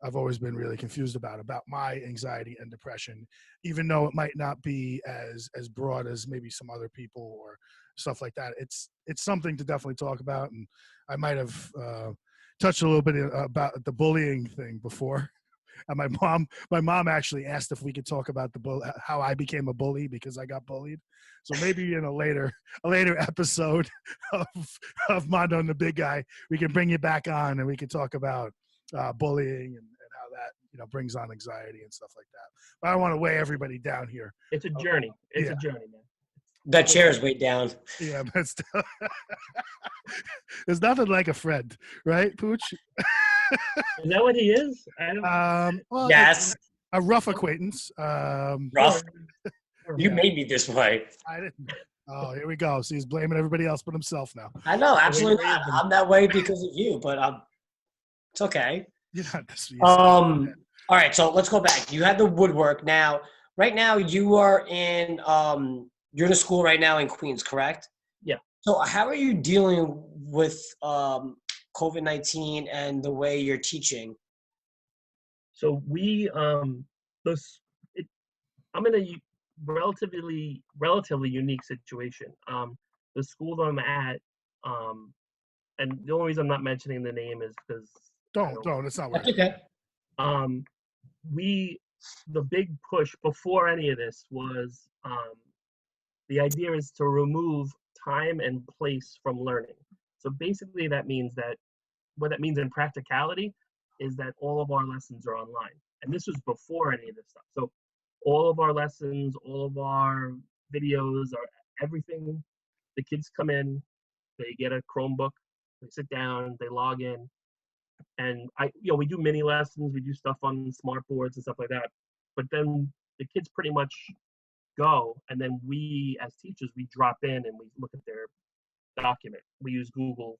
A: I've always been really confused about my anxiety and depression, even though it might not be as broad as maybe some other people or stuff like that. It's something to definitely talk about, and I might have touched a little bit about the bullying thing before. And my mom actually asked if we could talk about how I became a bully because I got bullied. So maybe in a later episode of Mondo and the Big Guy, we can bring you back on and we can talk about bullying and how that brings on anxiety and stuff like that. But I don't want to weigh everybody down here.
C: It's a journey. It's
A: Yeah.
C: a journey, man.
B: That chair is way down.
A: Yeah, but still, there's nothing like a friend, right, Pooch?
C: Is that what he is? I don't.
A: Well,
B: Yes.
A: a rough acquaintance.
B: Rough. You made me this way.
A: I didn't. Oh, here we go. So he's blaming everybody else but himself now.
B: I know, absolutely not. I'm that way because of you, but it's okay.
A: You're not this.
B: All right, so let's go back. You had the woodwork. Now, right now, you are in you're in a school right now in Queens, correct?
C: Yeah.
B: So how are you dealing with COVID-19 and the way you're teaching?
C: So I'm in a relatively unique situation. The school that I'm at, and the only reason I'm not mentioning the name is because
A: Don't. It's not
B: That's
A: worth
B: okay.
C: The big push before any of this was the idea is to remove time and place from learning. So basically that means that what that means in practicality is that all of our lessons are online. And this was before any of this stuff. So all of our lessons, all of our videos, everything, the kids come in, they get a Chromebook, they sit down, they log in, and we do mini lessons, we do stuff on smart boards and stuff like that. But then the kids pretty much go, and then we as teachers, we drop in and we look at their document. We use Google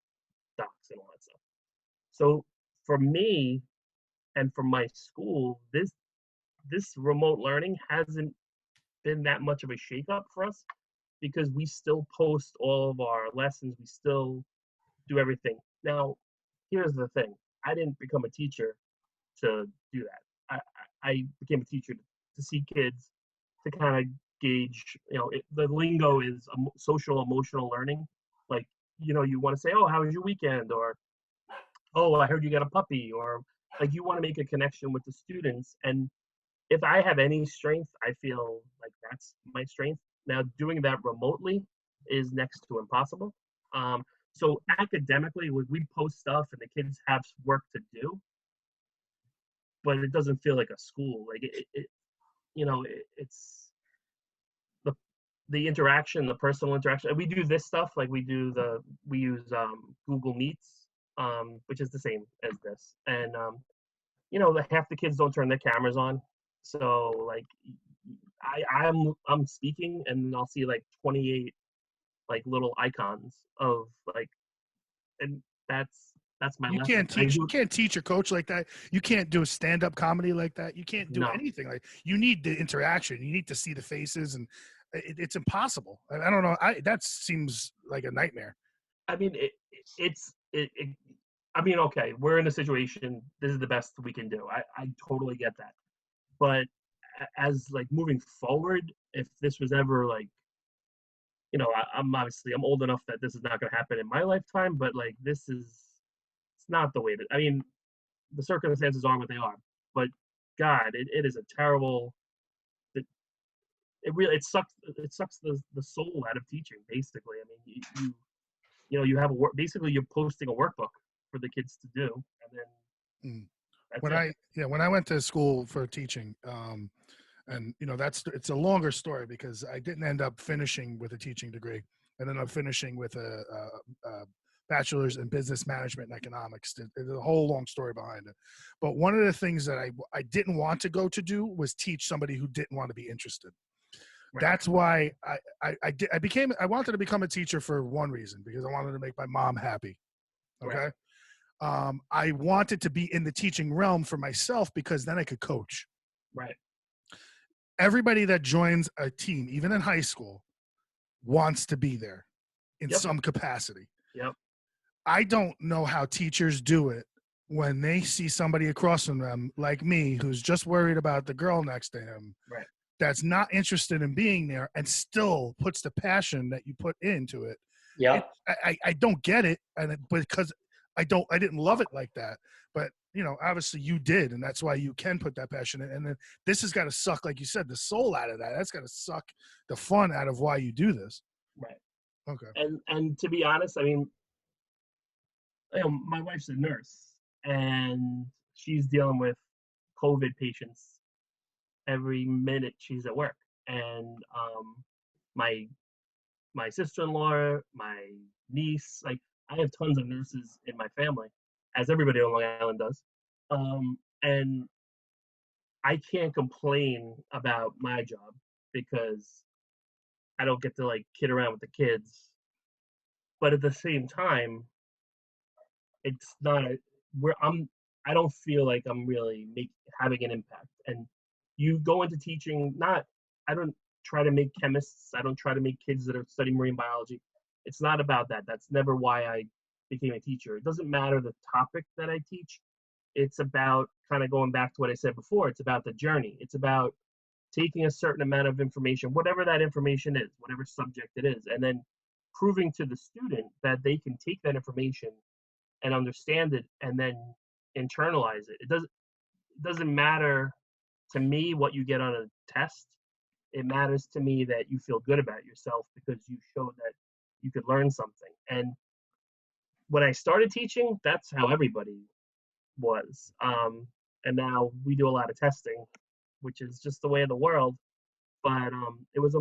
C: Docs and all that stuff. So for me and for my school, this remote learning hasn't been that much of a shakeup for us because we still post all of our lessons. We still do everything. Now, here's the thing. I didn't become a teacher to do that. I became a teacher to see kids, to kind of gauge, the lingo is social emotional learning. Like, you want to say, oh, how was your weekend? Or, oh, I heard you got a puppy. Or like you want to make a connection with the students. And if I have any strength, I feel like that's my strength. Now, doing that remotely is next to impossible. So academically, we post stuff and the kids have work to do, but it doesn't feel like a school. Like it's the interaction, the personal interaction. We do this stuff, like we use Google Meets, which is the same as this, and half the kids don't turn their cameras on, so like I'm speaking and I'll see like 28 like little icons of like, and that's my
A: You
C: lesson.
A: can't teach or coach like that. You can't do a stand-up comedy like that. You can't do
C: No.
A: anything like. You need the interaction. You need to see the faces, and it's impossible. I don't know. That seems like a nightmare.
C: I mean, I mean, okay, we're in a situation. This is the best we can do. I totally get that. But as like moving forward, if this was ever like, I'm old enough that this is not going to happen in my lifetime. But like, it's not the way that. I mean, the circumstances are what they are. But God, it is a terrible. It sucks. It sucks the soul out of teaching. Basically, I mean, you have basically you're posting a workbook for the kids to do, and then
A: when I went to school for teaching, and it's a longer story because I didn't end up finishing with a teaching degree. I ended up finishing with a bachelor's in business management and economics. There's a whole long story behind it. But one of the things that I didn't want to go to do was teach somebody who didn't want to be interested.
C: Right.
A: That's why I wanted to become a teacher for one reason, because I wanted to make my mom happy. Okay.
C: Right.
A: I wanted to be in the teaching realm for myself because then I could coach.
C: Right.
A: Everybody that joins a team, even in high school, wants to be there in
C: Yep.
A: some capacity.
C: Yep.
A: I don't know how teachers do it when they see somebody across from them, like me, who's just worried about the girl next to him,
C: Right.
A: that's not interested in being there and still puts the passion that you put into it.
B: Yeah.
A: I don't get it, because I didn't love it like that. But obviously you did, and that's why you can put that passion in. And then this has got to suck, like you said, the soul out of that. That's got to suck the fun out of why you do this.
C: Right.
A: Okay.
C: And to be honest, I mean, my wife's a nurse, and she's dealing with COVID patients every minute she's at work. And my my sister-in-law, my niece, like I have tons of nurses in my family, as everybody on Long Island does. And I can't complain about my job because I don't get to like kid around with the kids. But at the same time, it's not where I don't feel like I'm really having an impact. And you go into teaching, I don't try to make chemists, I don't try to make kids that are studying marine biology. It's not about that. That's never why I became a teacher. It doesn't matter the topic that I teach. It's about kind of going back to what I said before. It's about the journey. It's about taking a certain amount of information, whatever that information is, whatever subject it is, and then proving to the student that they can take that information and understand it and then internalize it. It doesn't matter to me what you get on a test. It matters to me that you feel good about yourself because you showed that you could learn something. And when I started teaching, that's how everybody was. And now we do a lot of testing, which is just the way of the world. But it was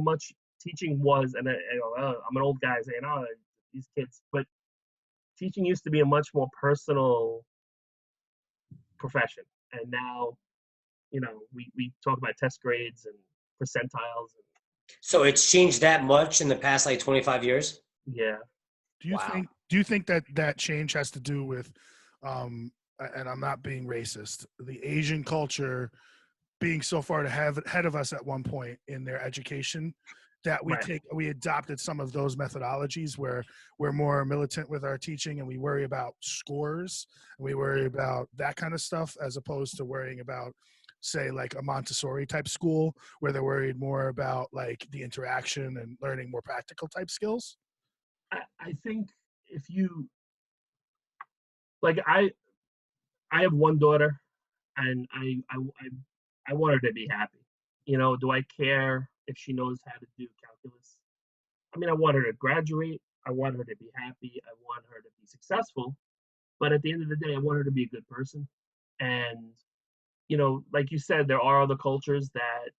C: teaching was, and I'm an old guy saying, oh, these kids, but teaching used to be a much more personal profession. And now, we talk about test grades and percentiles.
B: So it's changed that much in the past like 25 years?
C: Yeah.
A: Do you think that change has to do with, and I'm not being racist, the Asian culture being so far ahead of us at one point in their education, that we adopted some of those methodologies where we're more militant with our teaching and we worry about scores and we worry about that kind of stuff, as opposed to worrying about, say, like a Montessori type school where they're worried more about like the interaction and learning more practical type skills?
C: I think if you like, I have one daughter, and I want her to be happy. Do I care if she knows how to do calculus? I mean, I want her to graduate. I want her to be happy. I want her to be successful. But at the end of the day, I want her to be a good person. And, like you said, there are other cultures that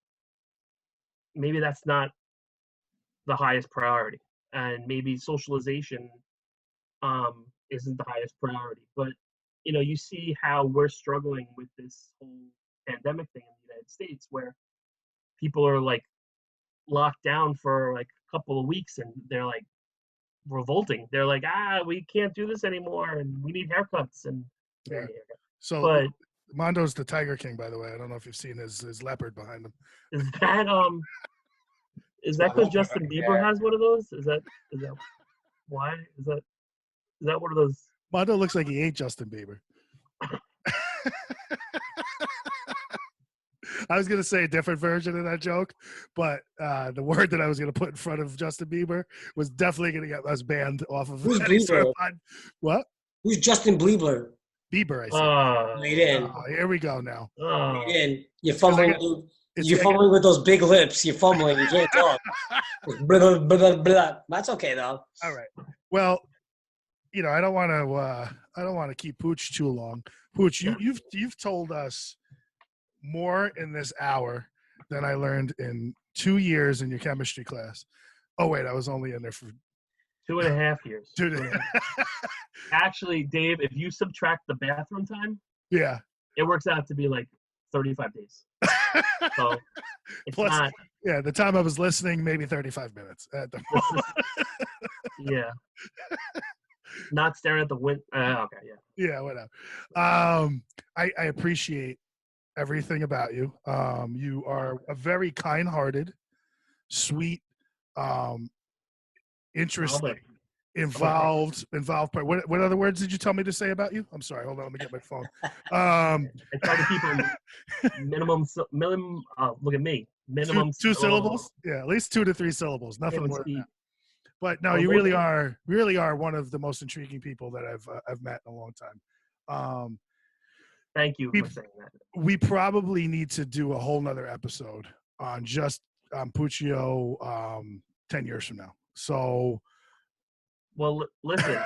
C: maybe that's not the highest priority. And maybe socialization isn't the highest priority. But, you see how we're struggling with this whole pandemic thing in the United States, where people are like locked down for like a couple of weeks and they're like revolting. They're like, we can't do this anymore and we need haircuts. And
A: Yeah. So
C: but
A: Mondo's the Tiger King, by the way. I don't know if you've seen his leopard behind him.
C: Is that because Justin Bieber has one of those? Is that why? Is that one of those?
A: Mondo looks like he ate Justin Bieber. I was going to say a different version of that joke, but the word that I was going to put in front of Justin Bieber was definitely going to get us banned off of any sort of pod. What?
B: Who's Justin Bieber?
A: Bieber, I said.
B: Made in.
A: Here we go now.
B: Made in. You're fumbling. You're
A: fumbling
B: fumbling with those big lips. You're fumbling. You can't talk. Blah, blah, blah, blah. That's okay though.
A: All right. Well, I don't want to keep Pooch too long. Pooch, you've told us more in this hour than I learned in 2 years in your chemistry class. Oh wait, I was only in there for
C: 2.5 years.
A: 2.5.
C: Actually, Dave, if you subtract the bathroom time,
A: Yeah.
C: it works out to be like 35 days. So it's
A: Plus,
C: not.
A: yeah, the time I was listening, maybe 35 minutes at the
C: This yeah. Not staring at the window. Okay, yeah.
A: Yeah, whatever. I appreciate everything about you. You are a very kind-hearted, sweet, interesting, involved. What other words did you tell me to say about you? I'm sorry. Hold on. Let me get my phone.
C: I try to keep them minimum. Look at me. Minimum
A: two syllables. Yeah, at least 2 to 3 syllables. Nothing more than that. But no, you really are one of the most intriguing people that I've met in a long time.
C: Thank you for saying that.
A: We probably need to do a whole nother episode on just Puccio 10 years from now. So,
C: well, listen,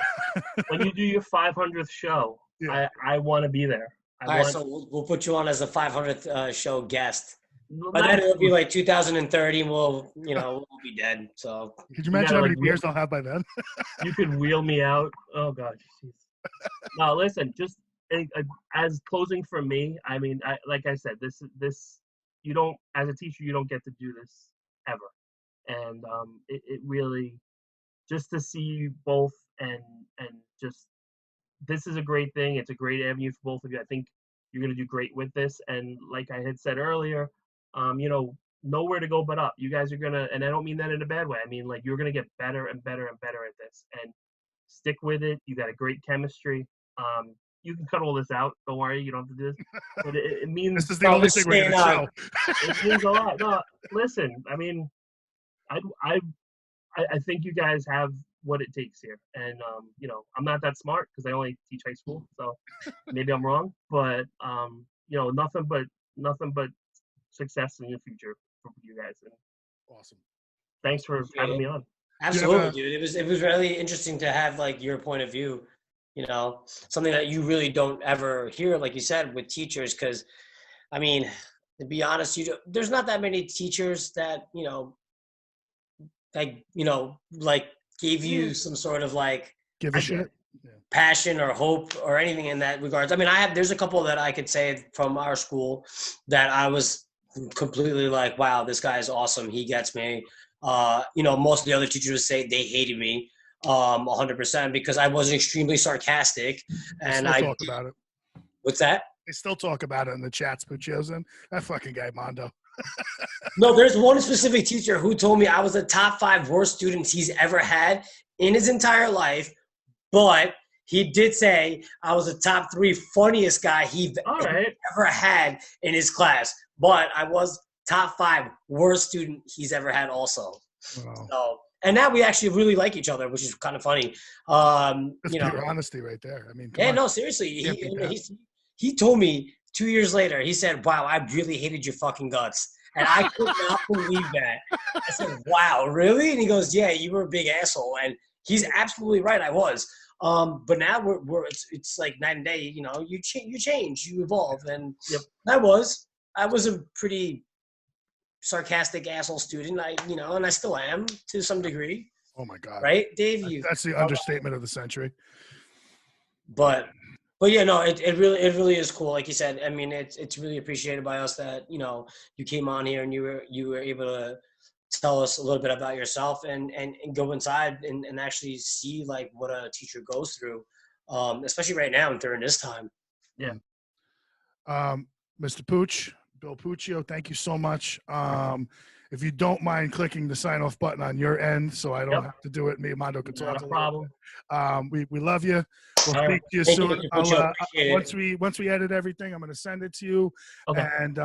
C: when you do your 500th show, yeah. I want to be there.
B: All right, so we'll put you on as a 500th show guest. By then it'll be like 2030, and we'll be dead. So
A: could you imagine how many beers I'll have by then?
C: You could wheel me out. Oh God. No, listen, just as closing for me, I mean, like I said, this you don't, as a teacher, you don't get to do this ever, and it really, just to see you both and just, this is a great thing. It's a great avenue for both of you. I think you're going to do great with this, and like I had said earlier, nowhere to go but up. You guys are gonna, and I don't mean that in a bad way. I mean, like, you're gonna get better and better and better at this, and stick with it. You got a great chemistry. You can cut all this out. Don't worry, you don't have to do this. But it means
A: this is the only thing we're gonna show.
C: It means a lot. No, listen. I mean, I think you guys have what it takes here, and I'm not that smart because I only teach high school, so maybe I'm wrong. But nothing but success in the future for you guys. And
A: awesome.
C: Thanks for having me on.
B: Absolutely, dude. It was really interesting to have like your point of view. Something that you really don't ever hear, like you said, with teachers. Because, I mean, to be honest, there's not that many teachers that like gave you some sort of like
A: give a shit.
B: Passion or hope or anything in that regards. I mean, there's a couple that I could say from our school that I was completely like, wow, this guy is awesome. He gets me. Most of the other teachers would say they hated me 100% because I was extremely sarcastic. And I
A: talk about it.
B: What's that?
A: They still talk about it in the chats, Puccio's in. That fucking guy, Mondo.
B: No, there's one specific teacher who told me I was the top 5 worst students he's ever had in his entire life, but he did say I was the top 3 funniest guy he ever had in his class. But I was top 5 worst student he's ever had also. Wow. So, and now we actually really like each other, which is kind of funny.
A: That's pure honesty right there. I mean,
B: no, seriously. He told me 2 years later, he said, wow, I really hated your fucking guts. And I could not believe that. I said, wow, really? And he goes, yeah, you were a big asshole. And he's absolutely right. I was. But now it's like night and day. You change, you evolve, and
C: yep.
B: I was a pretty sarcastic asshole student. And I still am to some degree.
A: Oh my God!
B: Right, Dave?
A: That's the understatement of the century.
B: But yeah, no, it really is cool. Like you said, I mean, it's really appreciated by us that you came on here and you were able to tell us a little bit about yourself and go inside and actually see like what a teacher goes through, especially right now during this time.
C: Yeah.
A: Mr. Pooch, Bill Puccio, thank you so much. If you don't mind clicking the sign off button on your end, so I don't have to do it. Me and Mondo can talk.
C: Not a problem.
A: We love you. We'll speak to you soon. Once we edit everything, I'm going to send it to you, and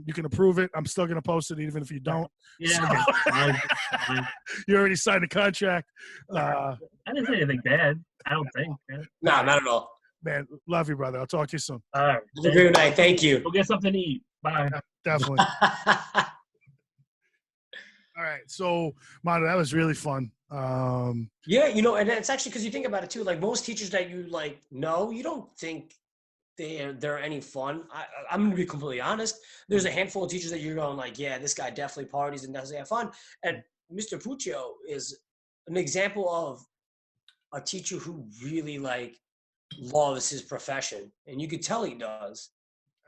A: you can approve it. I'm still going to post it even if you don't.
C: Yeah.
A: So, you already signed a contract.
C: I didn't say anything bad. I don't think.
B: No, not at all.
A: Man, love you, brother. I'll talk to you soon.
C: All right.
B: Have a great night. Thank you.
C: Go get something to eat. Bye.
A: Yeah, definitely. All right, so Mondo, that was really fun.
B: Yeah, and it's actually because you think about it too. Like most teachers that you you don't think they're any fun. I'm gonna be completely honest. There's a handful of teachers that you're going like, yeah, this guy definitely parties and doesn't have fun. And Mr. Puccio is an example of a teacher who really like loves his profession, and you could tell he does.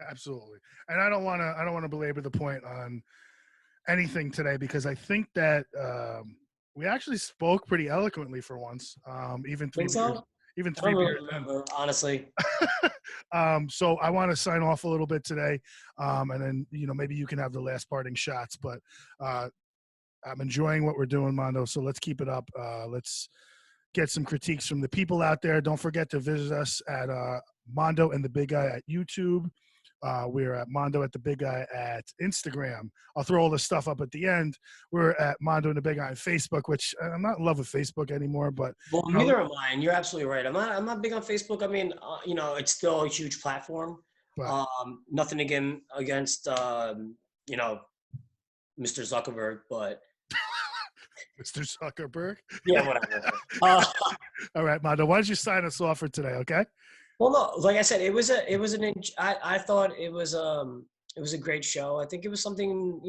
A: Absolutely. And I don't want to belabor the point on anything today, because I think that we actually spoke pretty eloquently for once, even
B: Think so? I
A: three
B: don't really
A: beers in.
B: remember, honestly.
A: So I want to sign off a little bit today, and then maybe you can have the last parting shots. But I'm enjoying what we're doing, Mondo. So let's keep it up. Let's get some critiques from the people out there. Don't forget to visit us at Mondo and the Big Guy at YouTube. We're at Mondo at the Big Guy at Instagram. I'll throw all this stuff up at the end. We're at Mondo and the Big Guy on Facebook, which I'm not in love with Facebook anymore. But
B: Well, neither am I. And you're absolutely right. I'm not big on Facebook. I mean, it's still a huge platform.
A: But
B: Nothing against Mr. Zuckerberg, but
A: Mr. Zuckerberg.
B: yeah, whatever.
A: All right, Mondo, why don't you sign us off for today, okay?
B: Well, no, like I said, I thought it was a great show. I think it was something,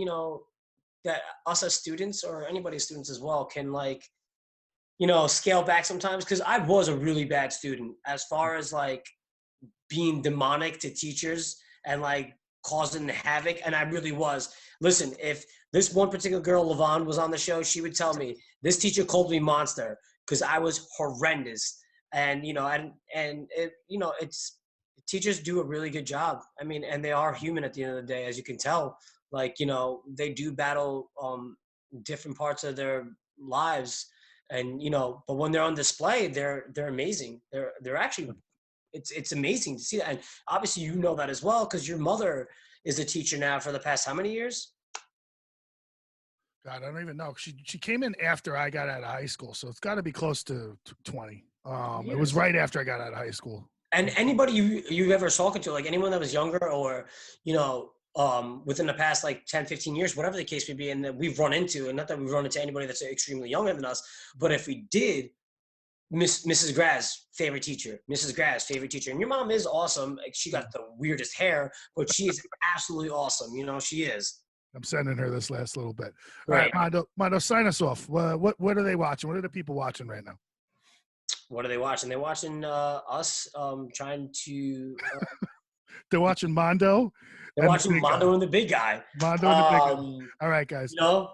B: that us as students, or anybody as students as well, can like, scale back sometimes. Cause I was a really bad student as far as like being demonic to teachers and like causing havoc. And I really was. Listen, if this one particular girl, Lavon, was on the show, she would tell me this teacher called me monster because I was horrendous. And it's teachers do a really good job. I mean, and they are human at the end of the day, as you can tell. Like, they do battle different parts of their lives, and but when they're on display, they're amazing. They're actually, it's amazing to see that. And obviously, you know that as well, because your mother is a teacher now for the past how many years?
A: God, I don't even know. She came in after I got out of high school, so it's got to be close to 20. It was right after I got out of high school.
B: And anybody you've ever spoken to, like anyone that was younger, or within the past like 10, 15 years, whatever the case may be, and that we've run into, and not that we've run into anybody that's extremely younger than us, but if we did, Mrs. Graz, favorite teacher. Mrs. Graz, favorite teacher. And your mom is awesome. She got the weirdest hair, but she is absolutely awesome. She is.
A: I'm sending her this last little bit.
B: Right.
A: All right, Mondo, sign us off. What are they watching? What are the people watching right now?
B: What are they watching? They're watching us trying to...
A: They're watching Mondo.
B: They're watching Mondo and the Big Guy.
A: Mondo and the Big Guy. All right, guys.
B: No.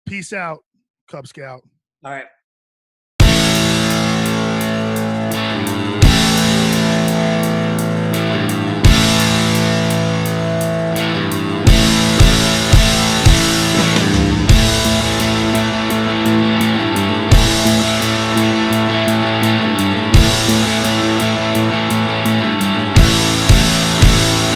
A: Peace out, Cub Scout.
B: All right.